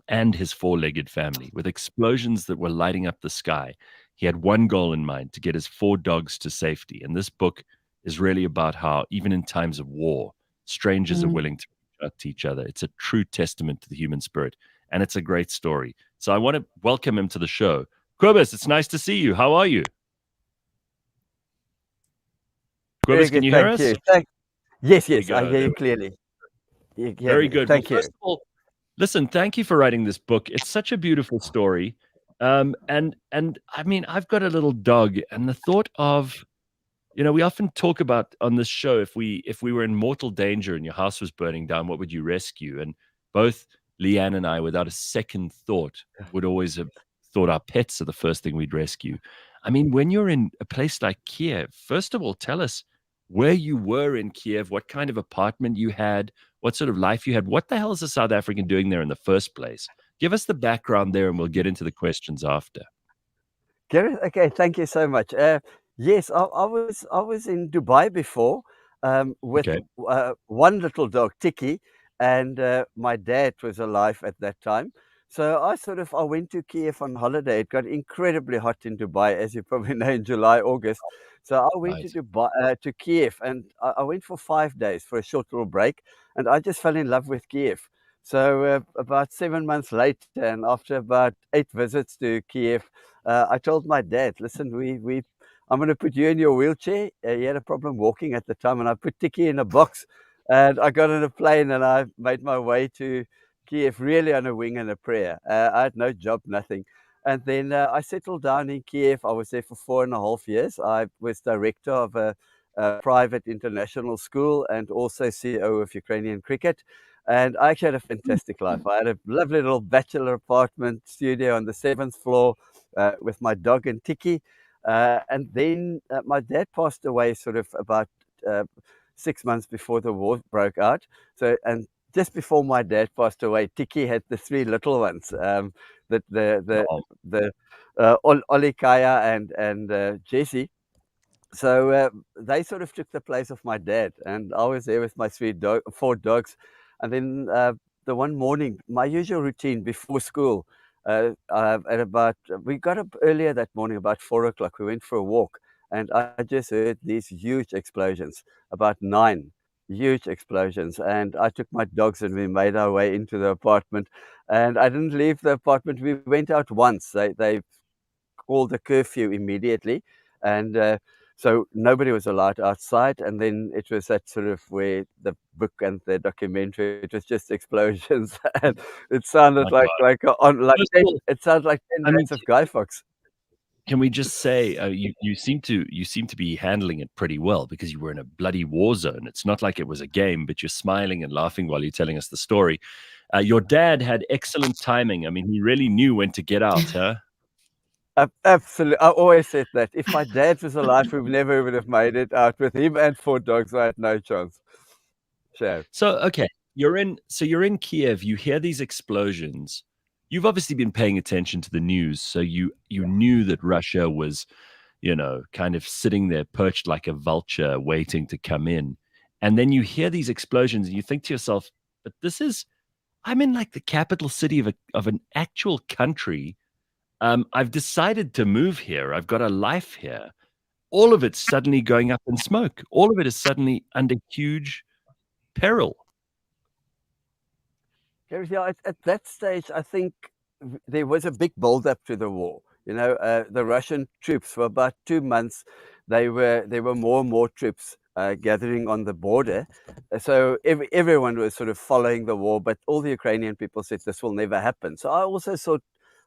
and his 4-legged family with explosions that were lighting up the sky. He had one goal in mind, to get his 4 dogs to safety. And this book is really about how, even in times of war, strangers are willing to reach out to each other. It's a true testament to the human spirit, and it's a great story. So I want to welcome him to the show. Kobus, it's nice to see you. How are you? Kobus, can you hear us? Yes, I hear you clearly. Very good. Thank you. First of all, listen, thank you for writing this book. It's such a beautiful story. And I mean, I've got a little dog, and the thought of, we often talk about on this show, if we were in mortal danger and your house was burning down, what would you rescue? And both Leigh-Ann and I, without a second thought, would always have thought our pets are the first thing we'd rescue. I mean, when you're in a place like Kiev, first of all, tell us where you were in Kiev, what kind of apartment you had, what sort of life you had. What the hell is a South African doing there in the first place? Give us the background there, and we'll get into the questions after. Gareth, okay, thank you so much. Yes, I was in Dubai before with one little dog, Tiki, and my dad was alive at that time. So I went to Kiev on holiday. It got incredibly hot in Dubai, as you probably know, in July, August. So I went to Dubai, to Kiev, and I went for 5 days for a short little break, and I just fell in love with Kiev. So about 7 months later, and after about 8 visits to Kiev, I told my dad, listen, I'm going to put you in your wheelchair. He had a problem walking at the time, and I put Tiki in a box, and I got on a plane, and I made my way to Kiev, really on a wing and a prayer. I had no job, nothing. And then I settled down in Kiev. I was there for 4.5 years. I was director of a private international school and also CEO of Ukrainian cricket. And I actually had a fantastic life. I had a lovely little bachelor apartment studio on the 7th floor with my dog and Tiki. And then my dad passed away sort of about 6 months before the war broke out. And just before my dad passed away, Tiki had the 3 little ones, Olikaya and Jessie. So they sort of took the place of my dad, and I was there with my 4 dogs. And then the one morning, my usual routine before school, we got up earlier that morning, about 4 o'clock. We went for a walk, and I just heard these huge explosions, about 9 huge explosions. And I took my dogs and we made our way into the apartment. And I didn't leave the apartment. We went out once. They called the curfew immediately. And so nobody was allowed outside. And then it was that sort of where the book and the documentary, it was just explosions. And it sounded it sounded like 10 minutes of Guy Fawkes. Can we just say you seem to be handling it pretty well, because you were in a bloody war zone. It's not like it was a game, but you're smiling and laughing while you're telling us the story. Your dad had excellent timing. I mean, he really knew when to get out, huh? Absolutely. I always said that. If my dad was alive, we never would have made it out. With him and 4 dogs, I had no chance. Sure. So, okay, you're in Kiev. You hear these explosions. you've obviously been paying attention to the news, so you knew that Russia was, kind of sitting there perched like a vulture waiting to come in. And then you hear these explosions and you think to yourself, but I'm in like the capital city of an actual country. I've decided to move here. I've got a life here. All of it's suddenly going up in smoke. All of it is suddenly under huge peril. Gareth, yeah, at that stage, I think there was a big build-up to the war. The Russian troops, for about 2 months, there were more and more troops gathering on the border. So everyone was sort of following the war, but all the Ukrainian people said this will never happen. So I also thought,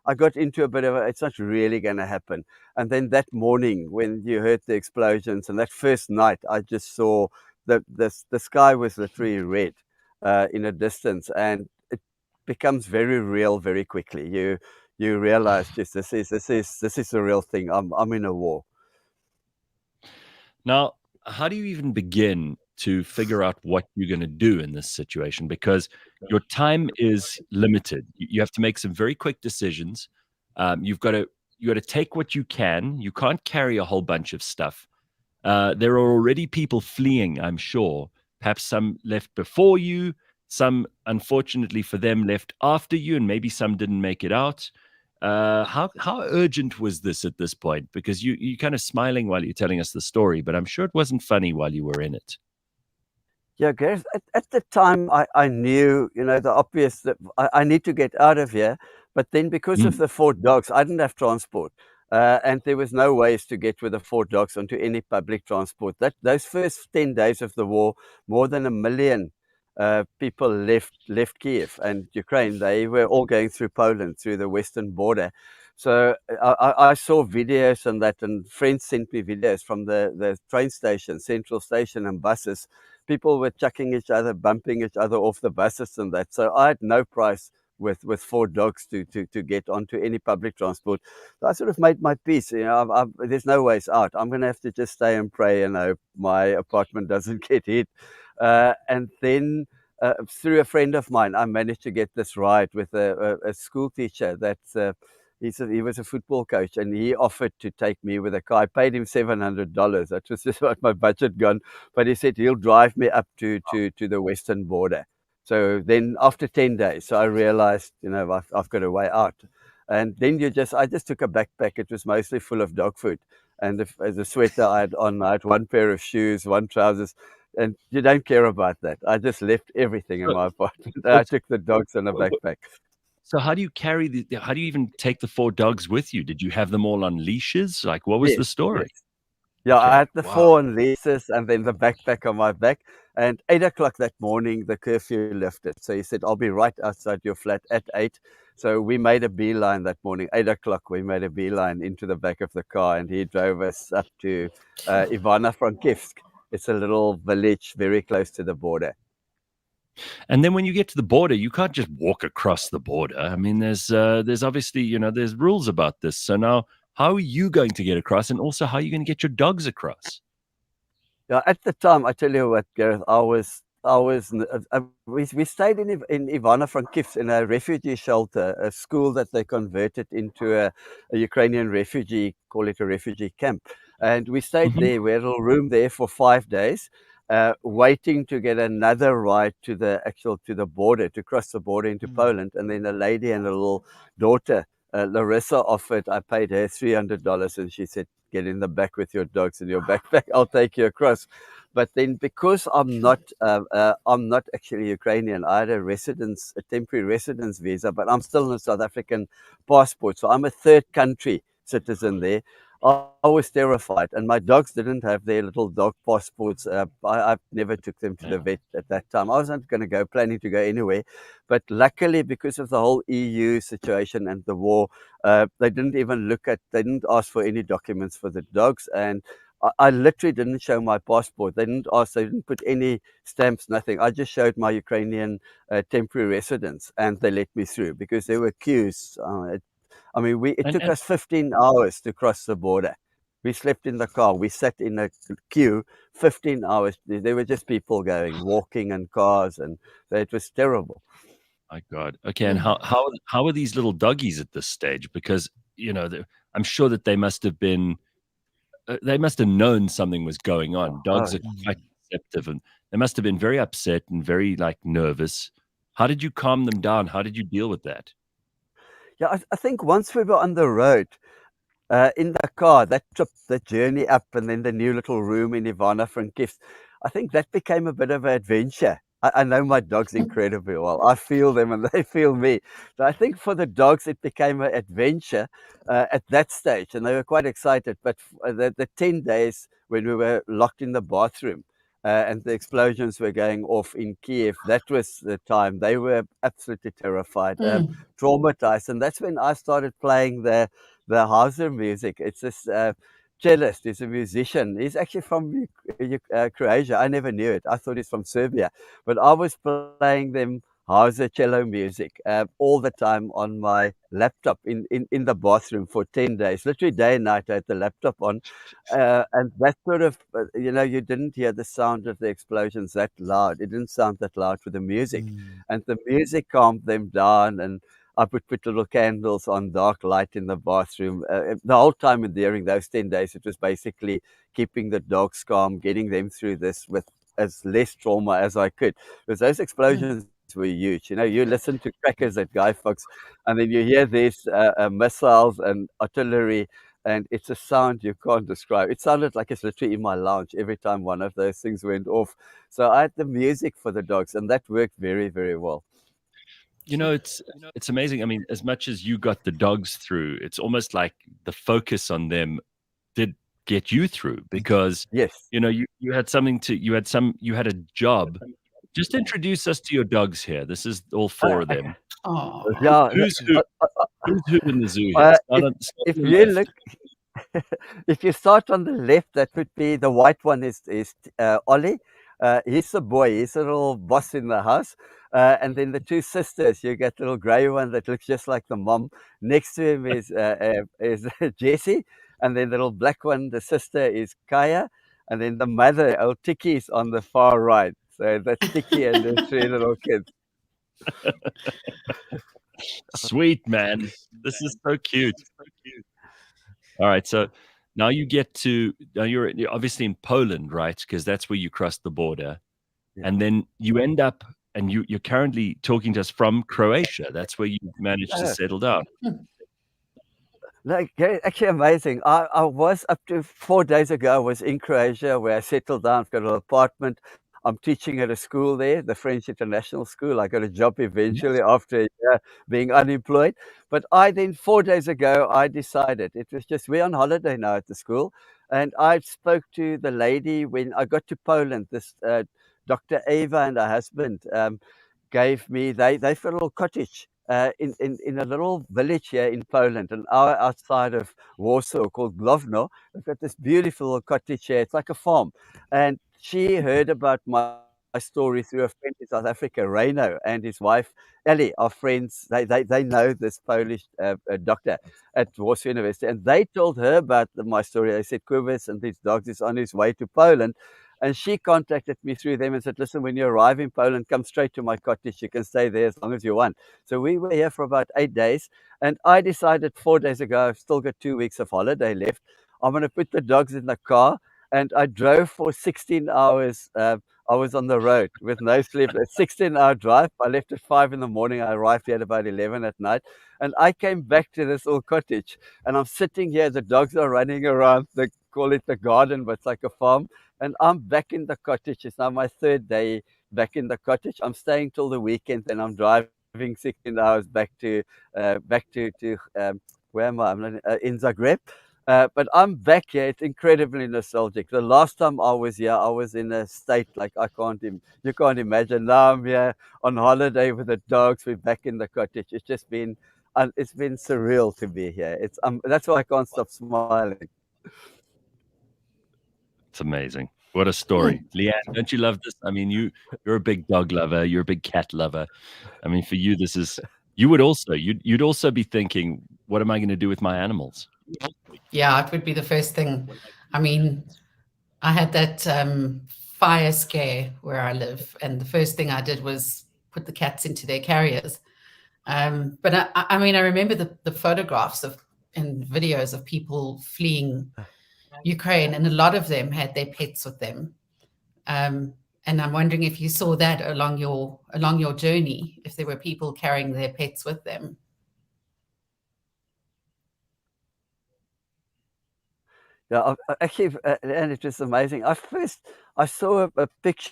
I got into a bit of it's not really going to happen. And then that morning, when you heard the explosions, and that first night, I just saw the sky was literally red in a distance, and it becomes very real very quickly. You realize just this is the real thing. I'm in a war. Now, how do you even begin to figure out what you're going to do in this situation? Because your time is limited. You have to make some very quick decisions. You got to take what you can. You can't carry a whole bunch of stuff. There are already people fleeing, I'm sure. Perhaps some left before you, some, unfortunately for them, left after you, and maybe some didn't make it out. How urgent was this at this point? Because you kind of smiling while you're telling us the story, but I'm sure it wasn't funny while you were in it. Yeah, Gareth, at the time I knew, the obvious, that I need to get out of here. But then because of the 4 dogs, I didn't have transport. And there was no ways to get with the 4 dogs onto any public transport. Those first 10 days of the war, more than 1 million people left Kiev and Ukraine. They were all going through Poland, through the western border. So I saw videos on that, and friends sent me videos from the train station, central station, and buses. People were chucking each other, bumping each other off the buses and that. So I had no price with 4 dogs to get onto any public transport. So I sort of made my peace. There's no ways out. I'm going to have to just stay and pray and hope my apartment doesn't get hit. And then through a friend of mine, I managed to get this ride with a school teacher that he was a football coach, and he offered to take me with a car. I paid him $700. That was just what my budget gone. But he said he'll drive me up to the western border. So then after 10 days, so I realized, I've got a way out. And then I just took a backpack. It was mostly full of dog food. And the sweater I had on, I had 1 pair of shoes, 1 trousers. And you don't care about that. I just left everything in my apartment. I took the dogs on a backpack. So how do you how do you even take the 4 dogs with you? Did you have them all on leashes? Like, what was the story? Yes. Yeah, okay. I had the 4 on leashes and then the backpack on my back. And 8 o'clock that morning, the curfew lifted. So he said, I'll be right outside your flat at 8. So we made a beeline that morning. 8 o'clock, we made a beeline into the back of the car, and he drove us up to Ivano-Frankivsk. It's a little village very close to the border. And then when you get to the border, you can't just walk across the border. I mean, there's obviously, there's rules about this. So now, how are you going to get across? And also, how are you going to get your dogs across? Yeah, at the time, I tell you what, Gareth, we stayed in Ivano-Frankivsk in a refugee shelter, a school that they converted into a Ukrainian refugee, call it a refugee camp. And we stayed there. We had a little room there for 5 days, waiting to get another ride to the border, to cross the border into Poland. And then a lady and a little daughter, Larissa, offered. I paid her $300, and she said, "Get in the back with your dogs and your backpack. I'll take you across." But then, because I'm not actually Ukrainian, I had a temporary residence visa, but I'm still on a South African passport, so I'm a third country citizen there. I was terrified, and my dogs didn't have their little dog passports. I never took them to the vet at that time. I wasn't planning to go anywhere, but luckily, because of the whole EU situation and the war, they didn't ask for any documents for the dogs, and I literally didn't show my passport. They didn't put any stamps, nothing. I just showed my Ukrainian temporary residence, and they let me through because there were queues. It took us 15 hours to cross the border. We slept in the car. We sat in a queue 15 hours. There were just people walking and cars, and it was terrible. My God. Okay, and how are these little doggies at this stage? Because I'm sure that they must have been, they must have known something was going on. Dogs are quite perceptive, and they must have been very upset and very nervous. How did you calm them down? How did you deal with that? Yeah, I think once we were on the road, in the car, that trip, the journey up, and then the new little room in Ivana Frankivsk, I think that became a bit of an adventure. I know my dogs incredibly well. I feel them and they feel me. So I think for the dogs, it became an adventure at that stage, and they were quite excited. But the 10 days when we were locked in the bathroom and the explosions were going off in Kiev, that was the time they were absolutely terrified, traumatized. And that's when I started playing the Hauser music. It's this cellist. He's a musician. He's actually from Croatia. I never knew it. I thought he's from Serbia. But I was playing them Hauser cello music all the time on my laptop in the bathroom for 10 days. Literally day and night I had the laptop on. And that sort of, you didn't hear the sound of the explosions that loud. It didn't sound that loud with the music. And the music calmed them down, and I would put little candles on dark light in the bathroom. The whole time during those 10 days, it was basically keeping the dogs calm, getting them through this with as less trauma as I could. Because those explosions were huge. You listen to crackers at Guy Fawkes, and then you hear these missiles and artillery, and it's a sound you can't describe. It sounded like it's literally in my lounge every time one of those things went off. So I had the music for the dogs, and that worked very, very well. It's amazing. I mean, as much as you got the dogs through, it's almost like the focus on them did get you through, because yes, you had something to, you had a job. Just introduce us to your dogs here. This is all four of them. Oh, yeah. Who's who in the zoo here? If you look, if you start on the left, that would be the white one is Ollie. He's the boy. He's a little boss in the house. And then the two sisters, you get the little grey one that looks just like the mom. Next to him is Jessie. And then the little black one, the sister, is Kaya. And then the mother, old Tiki, is on the far right. So that's Tiki and the three little kids. Sweet, man. This is so cute. All right. So now you're obviously in Poland, right? Because that's where you crossed the border. Yeah. And then you end up, and you're currently talking to us from Croatia. That's where you managed to settle down. Like, actually amazing. I was up to 4 days ago, I was in Croatia where I settled down. I've got an apartment. I'm teaching at a school there, the French International School. I got a job eventually after a year being unemployed. But I then 4 days ago, I decided it was just, we're on holiday now at the school. And I spoke to the lady when I got to Poland. This Dr. Eva and her husband gave me, they've got a little cottage in a little village here in Poland, an hour outside of Warsaw, called Główno. They've got this beautiful little cottage here. It's like a farm. And she heard about my story through a friend in South Africa, Reino, and his wife, Ellie, are friends. They know this Polish doctor at Warsaw University. And they told her about my story. They said, Kobus and these dogs is on his way to Poland. And she contacted me through them and said, listen, when you arrive in Poland, come straight to my cottage. You can stay there as long as you want. So we were here for about 8 days. And I decided 4 days ago, I've still got 2 weeks of holiday left. I'm going to put the dogs in the car. And I drove for 16 hours. I was on the road with no sleep. A 16-hour drive. I left at 5 in the morning. I arrived here at about 11 at night. And I came back to this little cottage. And I'm sitting here. The dogs are running around. They call it the garden, but it's like a farm. And I'm back in the cottage. It's now my 3rd day back in the cottage. I'm staying till the weekend, and I'm driving 16 hours back to where am I? I'm in Zagreb. But I'm back here. It's incredibly nostalgic. The last time I was here, I was in a state like you can't imagine. Now I'm here on holiday with the dogs. We're back in the cottage. It's just been, it's been surreal to be here. It's that's why I can't stop smiling. It's amazing. What a story. Leigh-Ann, don't you love this? I mean, you're a big dog lover. You're a big cat lover. I mean, for you, this is, you'd also be thinking, what am I going to do with my animals? Yeah, it would be the first thing. I mean, I had that fire scare where I live, and the first thing I did was put the cats into their carriers. But I mean, I remember the photographs and videos of people fleeing Ukraine, and a lot of them had their pets with them. And I'm wondering if you saw that along your journey, if there were people carrying their pets with them. Yeah, actually, and it was amazing. I saw a picture.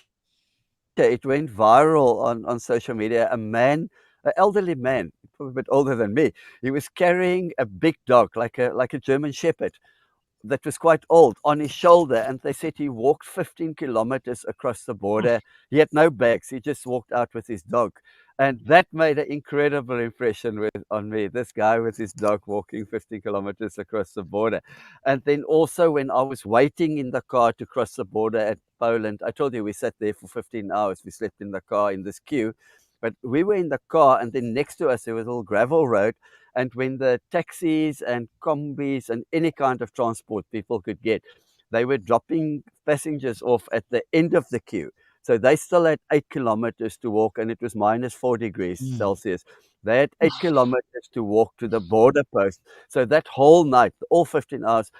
It went viral on social media. A man, an elderly man, probably a bit older than me. He was carrying a big dog, like a German Shepherd, that was quite old, on his shoulder, and they said he walked 15 kilometers across the border. He had no bags. He just walked out with his dog, and that made an incredible impression on me. This guy with his dog walking 15 kilometers across the border. And then also when I was waiting in the car to cross the border at Poland, I told you we sat there for 15 hours. We slept in the car in this queue, but we were in the car, and then next to us there was a little gravel road. And when the taxis and combis and any kind of transport people could get, they were dropping passengers off at the end of the queue. So they still had 8 kilometers to walk, and it was minus 4 degrees Celsius. They had 8 kilometers to walk to the border post. So that whole night, all 15 hours,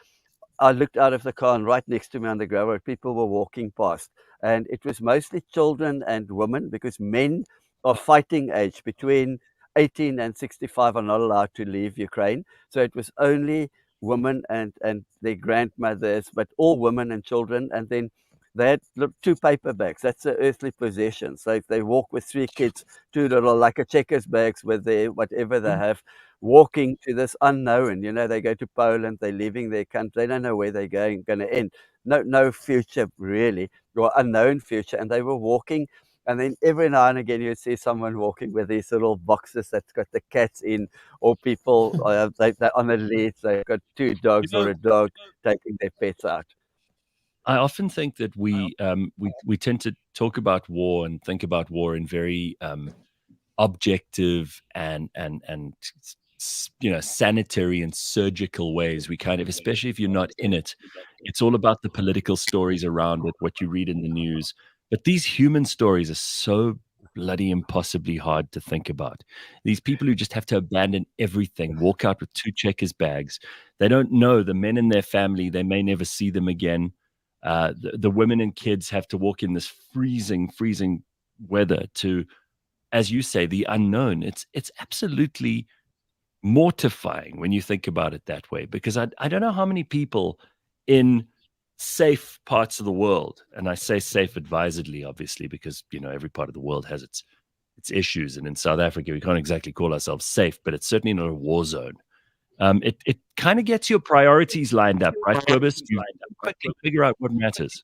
I looked out of the car, and right next to me on the gravel road, people were walking past. And it was mostly children and women, because men of fighting age between 18 and 65 are not allowed to leave Ukraine. So it was only women and their grandmothers, but all women and children. And then they had 2 paper bags. That's their earthly possession. So they walk with 3 kids, 2 little, like a checkers bags with their whatever they have, walking to this unknown. You know, they go to Poland, they're leaving their country, they don't know where they're going to end. No future really, or unknown future. And they were walking. And then every now and again, you see someone walking with these little boxes that's got the cats in, or people they're on a lead. They've got 2 dogs or a dog taking their pets out. I often think that we tend to talk about war and think about war in very objective and sanitary and surgical ways. We kind of, especially if you're not in it, it's all about the political stories around it, what you read in the news. But these human stories are so bloody impossibly hard to think about. These people who just have to abandon everything, walk out with 2 checkers bags. They don't know the men in their family. They may never see them again. The women and kids have to walk in this freezing weather to, as you say, the unknown. It's absolutely mortifying when you think about it that way, because I don't know how many people in safe parts of the world, and I say safe advisedly, obviously, because every part of the world has its issues, and in South Africa we can't exactly call ourselves safe, but it's certainly not a war zone. It kind of gets your priorities lined up, right, Kobus? You quickly figure out what matters.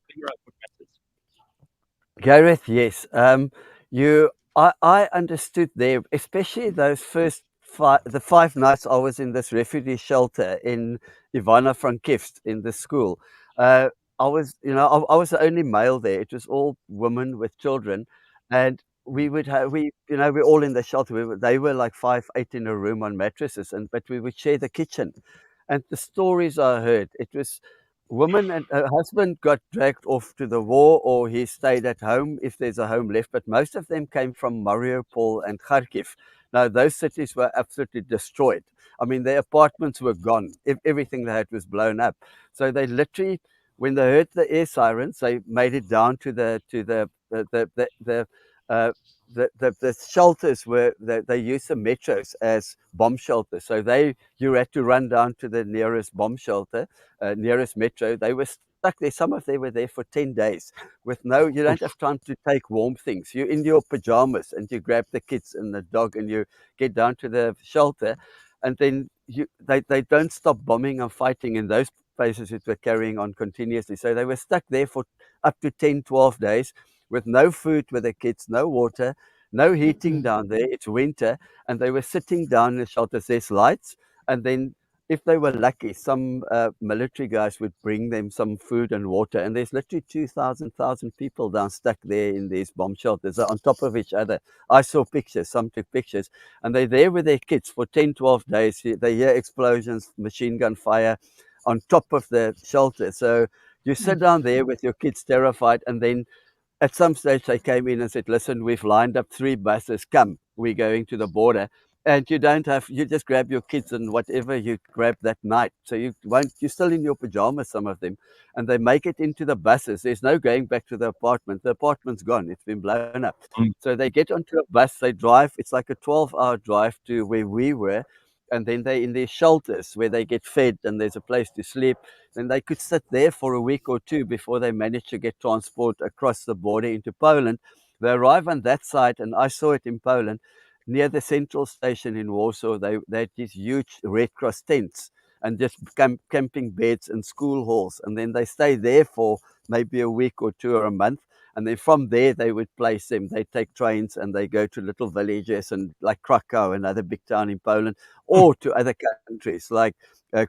Gareth, yes. I understood there, especially those first 5 nights I was in this refugee shelter in Ivano-Frankivsk in the school. I was the only male there. It was all women with children, and we're all in the shelter. They were like 5, 8 in a room on mattresses, but we would share the kitchen. And the stories I heard, it was woman and her husband got dragged off to the war, or he stayed at home if there's a home left. But most of them came from Mariupol and Kharkiv. Now, those cities were absolutely destroyed. I mean, their apartments were gone. Everything they had was blown up. So they literally, when they heard the air sirens, they made it down to the shelters where they used the metros as bomb shelters. So you had to run down to the nearest bomb shelter, nearest metro. They were stuck there. Some of them were there for 10 days with you don't have time to take warm things. You're in your pajamas and you grab the kids and the dog and you get down to the shelter, and then they don't stop bombing and fighting in those places. It were carrying on continuously. So they were stuck there for up to 10, 12 days with no food for the kids, no water, no heating down there. It's winter, and they were sitting down in the shelters. There's lights, and then if they were lucky, some military guys would bring them some food and water. And there's literally 2,000 people down stuck there in these bomb shelters on top of each other. I saw pictures, some took pictures, and they're there with their kids for 10, 12 days. They hear explosions, machine gun fire on top of the shelter. So you sit down there with your kids terrified, and then at some stage they came in and said, listen, we've lined up 3 buses, come, we're going to the border. And you just grab your kids and whatever you grab that night. So you're still in your pajamas, some of them, and they make it into the buses. There's no going back to the apartment. The apartment's gone. It's been blown up. So they get onto a bus, they drive. It's like a 12-hour drive to where we were. And then they're in their shelters where they get fed and there's a place to sleep. Then they could sit there for a week or 2 before they manage to get transport across the border into Poland. They arrive on that side, and I saw it in Poland, near the central station in Warsaw. They had these huge Red Cross tents and just camping beds and school halls. And then they stay there for maybe a week or 2 or a month. And then from there, they would place them. They take trains and they go to little villages and like Krakow, another big town in Poland, or to other countries like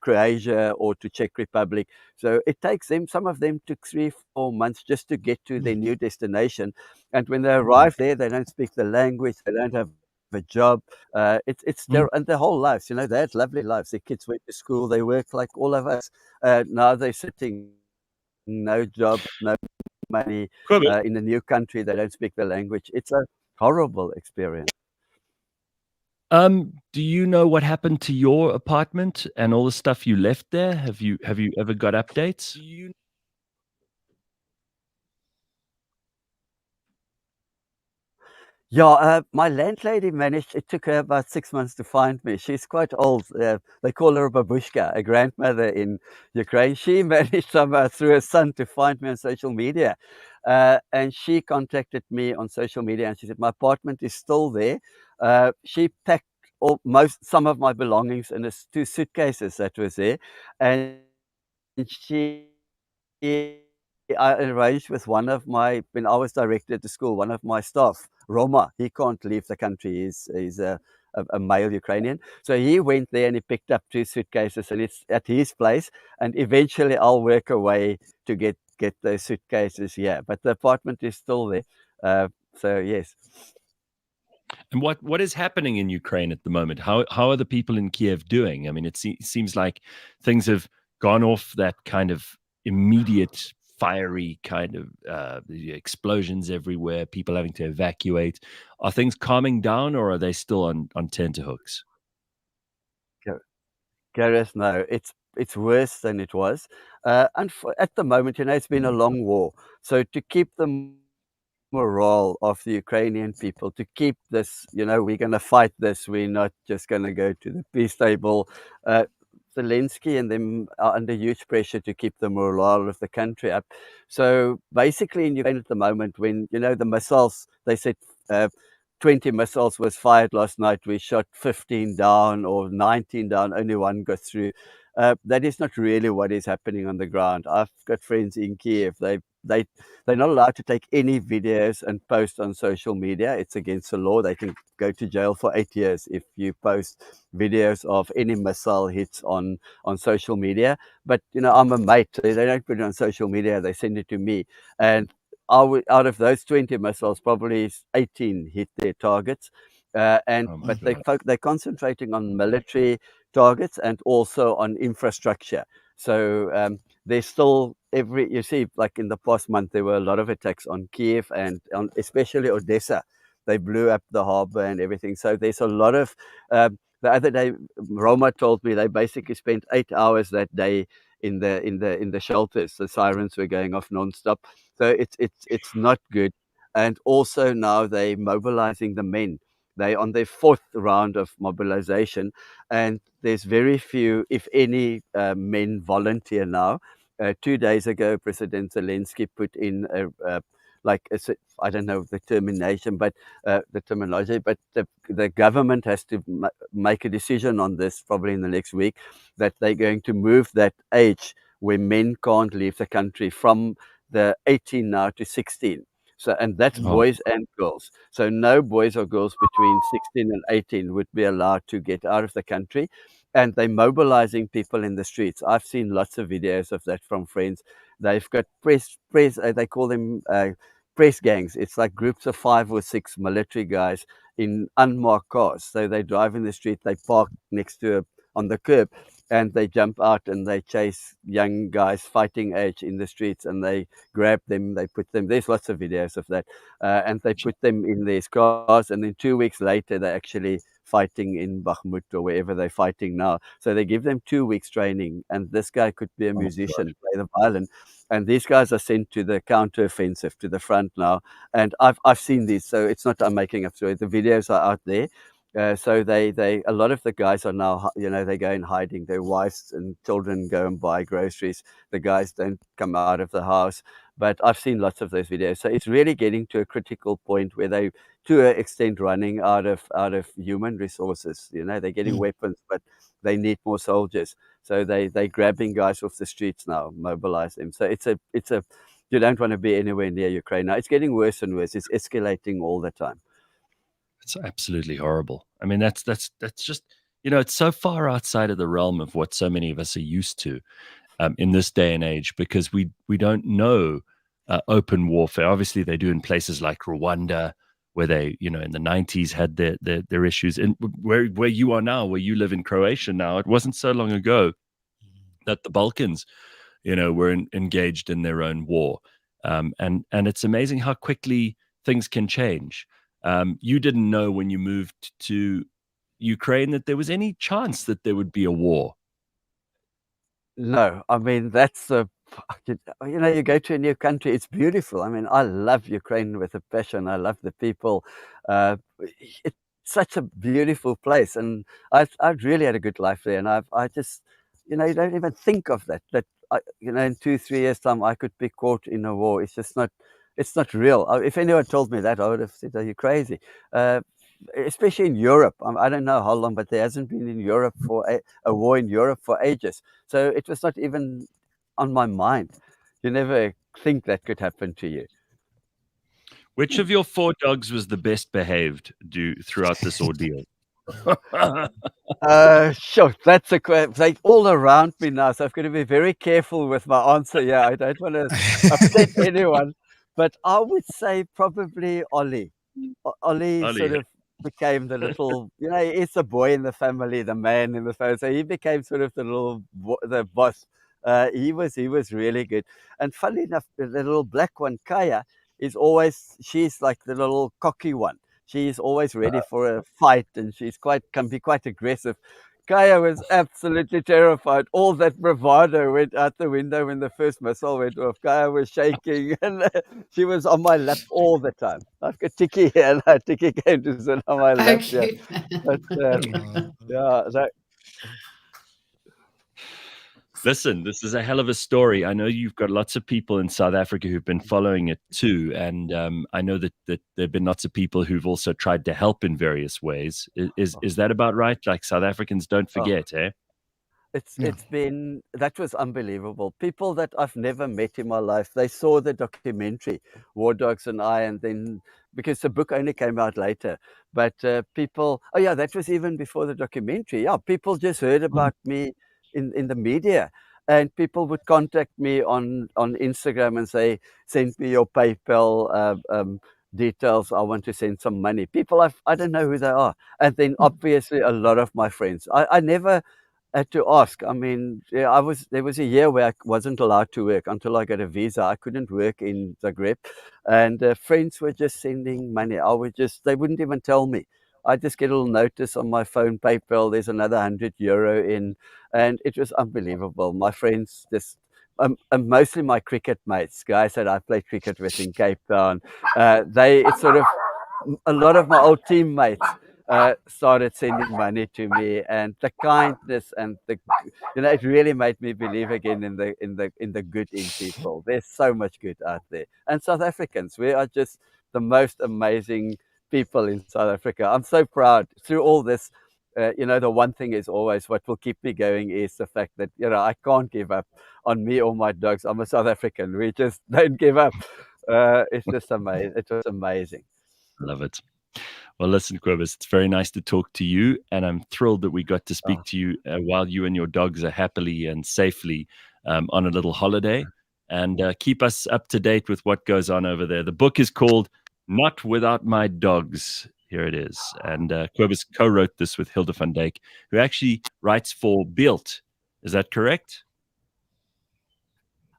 Croatia or to Czech Republic. So it takes them, some of them took 3-4 months just to get to their new destination. And when they arrive there, they don't speak the language, they don't have a job. It's and their whole lives, they had lovely lives. Their kids went to school, they worked like all of us. Now they're sitting, no job, no money, in a new country. They don't speak the language. It's a horrible experience. Do you know what happened to your apartment and all the stuff you left there? Have you ever got updates? Yeah, my landlady managed. It took her about 6 months to find me. She's quite old. They call her a babushka, a grandmother in Ukraine. She managed somehow through her son to find me on social media. And she contacted me on social media and she said, my apartment is still there. She packed some of my belongings in 2 suitcases that was there. And I arranged with when I was directed to school, one of my staff, Roma, he can't leave the country. He's a male Ukrainian. So he went there and he picked up 2 suitcases and it's at his place. And eventually I'll work away to get those suitcases here. But the apartment is still there. So yes. And what is happening in Ukraine at the moment? How are the people in Kiev doing? I mean, it seems like things have gone off that kind of immediate fiery kind of explosions everywhere, people having to evacuate. Are things calming down or are they still on tenterhooks? Gareth, no, it's worse than it was. And at the moment, it's been a long war. So to keep the morale of the Ukrainian people, to keep this, we're going to fight this. We're not just going to go to the peace table. Zelensky and them are under huge pressure to keep the morale of the country up. So basically in Ukraine at the moment, when, the missiles, they said 20 missiles was fired last night. We shot 15 down or 19 down. Only 1 got through. That is not really what is happening on the ground. I've got friends in Kiev. They're not allowed to take any videos and post on social media. It's against the law. They can go to jail for 8 years if you post videos of any missile hits on social media. But I'm a mate. They don't put it on social media. They send it to me. And out of those 20 missiles, probably 18 hit their targets. But they're concentrating on military targets and also on infrastructure. So there's still you see, like in the past month, there were a lot of attacks on Kiev and on especially Odessa. They blew up the harbor and everything. So there's a lot of. The other day, Roma told me they basically spent 8 hours that day in the shelters. The sirens were going off nonstop. So it's not good. And also now they're mobilizing the men. They're on their 4th round of mobilization, and there's very few, if any, men volunteer now. 2 days ago, President Zelensky put in I don't know the terminology, but the government has to make a decision on this probably in the next week, that they're going to move that age where men can't leave the country from the 18 now to 16. So, and that's boys and girls. So no boys or girls between 16 and 18 would be allowed to get out of the country. And they're mobilizing people in the streets. I've seen lots of videos of that from friends. They've got press. They call them press gangs. It's like groups of 5 or 6 military guys in unmarked cars. So they drive in the street. They park next to on the curb, and they jump out and they chase young guys fighting age in the streets, and they grab them, they put them, there's lots of videos of that, and they put them in their cars, and then 2 weeks later they're actually fighting in Bakh'abantu or wherever they're fighting now. So they give them 2 weeks training, and this guy could be a musician, play the violin, and these guys are sent to the counter-offensive, to the front now. And I've seen these, so it's not I'm making up stories. The videos are out there. So they a lot of the guys are now, they go in hiding. Their wives and children go and buy groceries. The guys don't come out of the house. But I've seen lots of those videos. So it's really getting to a critical point where they, to an extent, running out of human resources. They're getting weapons, but they need more soldiers. So they're grabbing guys off the streets now, mobilize them. So it's a you don't want to be anywhere near Ukraine now. It's getting worse and worse. It's escalating all the time. It's absolutely horrible. I mean, that's just, it's so far outside of the realm of what so many of us are used to in this day and age, because we don't know open warfare. Obviously, they do in places like Rwanda, where they, in the 90s had their issues. And where you are now, where you live in Croatia now, it wasn't so long ago that the Balkans, were engaged in their own war. And it's amazing how quickly things can change. You didn't know when you moved to Ukraine that there was any chance that there would be a war. No, I mean, that's you go to a new country, it's beautiful. I mean, I love Ukraine with a passion. I love the people. It's such a beautiful place, and I've really had a good life there. And I just, you don't even think of that in 2-3 years' time I could be caught in a war. It's just not. It's not real. If anyone told me that, I would have said, "Are you crazy?" Especially in Europe. I don't know how long, but there hasn't been in Europe for a war in Europe for ages. So it was not even on my mind. You never think that could happen to you. Which of your 4 dogs was the best behaved throughout this ordeal? Sure, that's a question. They're all around me now, so I've got to be very careful with my answer. Yeah, I don't want to upset anyone. But I would say probably Ollie. Ollie sort of became the little, he's the boy in the family, the man in the family. So he became sort of the boss. He was really good. And funny enough, the little black one, Kaya, she's like the little cocky one. She's always ready for a fight, and can be quite aggressive. Kaya was absolutely terrified. All that bravado went out the window when the first missile went off. Kaya was shaking, and she was on my lap all the time. I've got Tiki here, and Tiki came to sit on my lap. Okay. Yeah. Listen, this is a hell of a story. I know you've got lots of people in South Africa who've been following it too. And I know that there have been lots of people who've also tried to help in various ways. Is that about right? Like, South Africans don't forget, eh? That was unbelievable. People that I've never met in my life, they saw the documentary, War Dogs and I, and then, because the book only came out later, but people, that was even before the documentary. Yeah, people just heard about me in the media, and people would contact me on Instagram and say, send me your PayPal details, I want to send some money. People I don't know who they are. And then obviously a lot of my friends. I never had to ask. I mean, there was a year where I wasn't allowed to work until I got a visa. I couldn't work in Zagreb, and friends were just sending money. They wouldn't even tell me. I just get a little notice on my phone, PayPal, there's another €100 in, and it was unbelievable. My friends mostly my cricket mates, guys that I played cricket with in Cape Town, it's sort of a lot of my old teammates started sending money to me, and the kindness and it really made me believe again in the good in people. There's so much good out there, and South Africans, we are just the most amazing people in South Africa. I'm so proud through all this. The one thing is always what will keep me going is the fact that, I can't give up on me or my dogs. I'm a South African. We just don't give up. It's just amazing. It was amazing. Love it. Well, listen, Kobus, it's very nice to talk to you, and I'm thrilled that we got to speak to you while you and your dogs are happily and safely on a little holiday, and keep us up to date with what goes on over there. The book is called Not Without My Dogs. Here it is. And Kobus co-wrote this with Hilda van Dijk, who actually writes for Beeld Is that correct?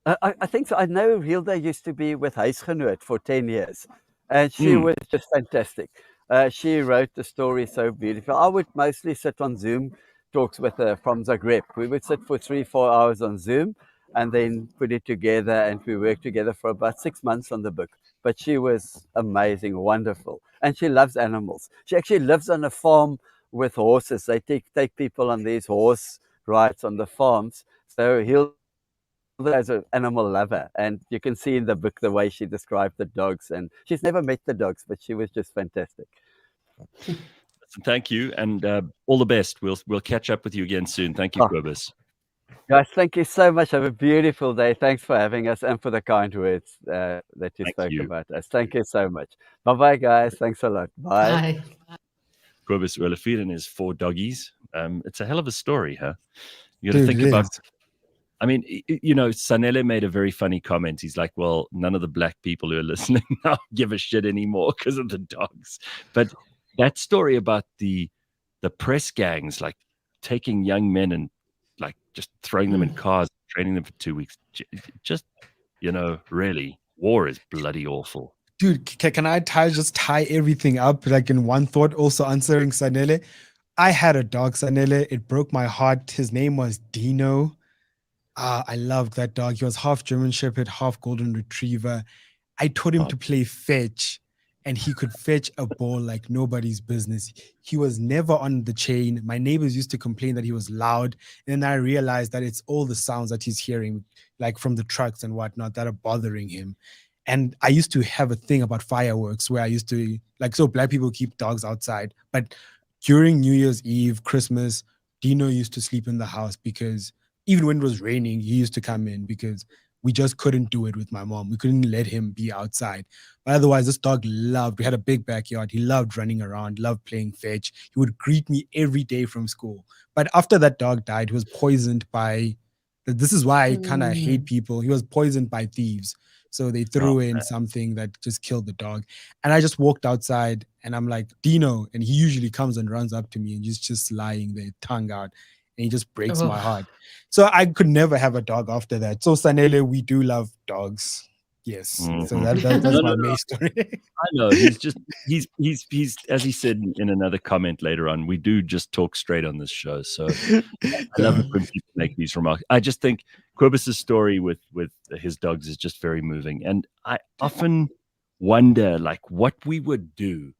I think so. I know Hilda used to be with Huisgenoot for 10 years, and she was just fantastic. She wrote the story so beautiful. I would mostly sit on Zoom talks with her from Zagreb. We would sit for 3-4 hours on Zoom and then put it together, and we worked together for about 6 months on the book. But she was amazing, wonderful, and she loves animals. She actually lives on a farm with horses. They take people on these horse rides on the farms. So Hilda as an animal lover, and you can see in the book the way she described the dogs, and she's never met the dogs, but she was just fantastic. Thank you, and all the best. We'll catch up with you again soon. Thank you, Kobus. Guys, thank you so much. Have a beautiful day. Thanks for having us and for the kind words that you spoke about us. Thank you so much. Bye-bye, guys. Thanks a lot. Bye. Kobus Olivier and his 4 doggies. It's a hell of a story, huh? You got to think about... I mean, you know, Sanele made a very funny comment. He's like, well, none of the black people who are listening now give a shit anymore because of the dogs. But that story about the press gangs, like taking young men and like just throwing them in cars, training them for 2 weeks, just, you know, really, war is bloody awful. Dude, can I just tie everything up like in one thought, also answering Sanele? I had a dog, Sanele. It broke my heart. His name was Dino. I loved that dog. He was half German Shepherd, half Golden Retriever. I taught him to play fetch, and he could fetch a ball like nobody's business. He was never on the chain. My neighbors used to complain that he was loud. And then I realized that it's all the sounds that he's hearing, like from the trucks and whatnot, that are bothering him. And I used to have a thing about fireworks where I used to, like, so black people keep dogs outside. But during New Year's Eve, Christmas, Dino used to sleep in the house because even when it was raining, he used to come in because we just couldn't do it with my mom. We couldn't let him be outside. But otherwise, this dog we had a big backyard. He loved running around, loved playing fetch. He would greet me every day from school. But after that dog died, he was poisoned by, this is why I kind of hate people. He was poisoned by thieves. So they threw in something that just killed the dog. And I just walked outside and I'm like, Dino. And he usually comes and runs up to me and he's just lying there, tongue out. And he just breaks my heart. So I could never have a dog after that. So Sanele, we do love dogs. Yes. So that's my main story. I know. He's as he said in another comment later on, we do just talk straight on this show. So I love it when people make these remarks. I just think Kobus's story with his dogs is just very moving. And I often wonder like what we would do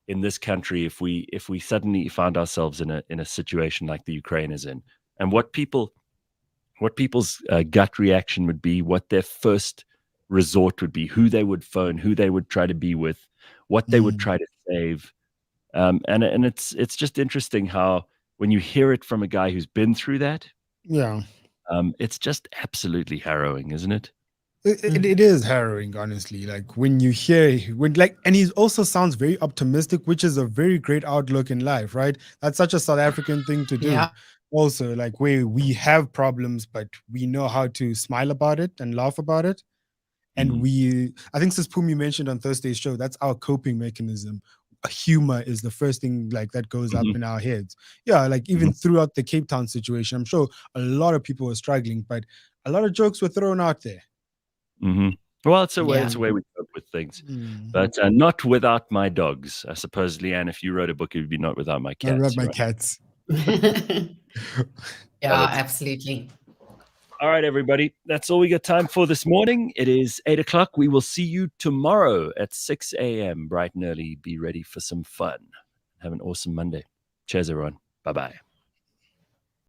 in this country if we suddenly found ourselves in a situation like the Ukraine is in, and what people's gut reaction would be, what their first resort would be, who they would phone, who they would try to be with, what they would try to save. And it's just interesting how when you hear it from a guy who's been through that, it's just absolutely harrowing, isn't it? It is harrowing, honestly. Like when you hear, and he also sounds very optimistic, which is a very great outlook in life, right? That's such a South African thing to do. Yeah. Also, like where we have problems, but we know how to smile about it and laugh about it. And I think Sis Pumi mentioned on Thursday's show, that's our coping mechanism. Humor is the first thing like that goes up in our heads. Yeah, like even throughout the Cape Town situation, I'm sure a lot of people were struggling, but a lot of jokes were thrown out there. Well, it's a way we cope with things, but not without my dogs. I suppose, Leigh-Ann, if you wrote a book, it would be not without my cats. I wrote my cats. Absolutely. All right, everybody. That's all we got time for this morning. It is 8 o'clock. We will see you tomorrow at 6 a.m. bright and early. Be ready for some fun. Have an awesome Monday. Cheers, everyone. Bye-bye.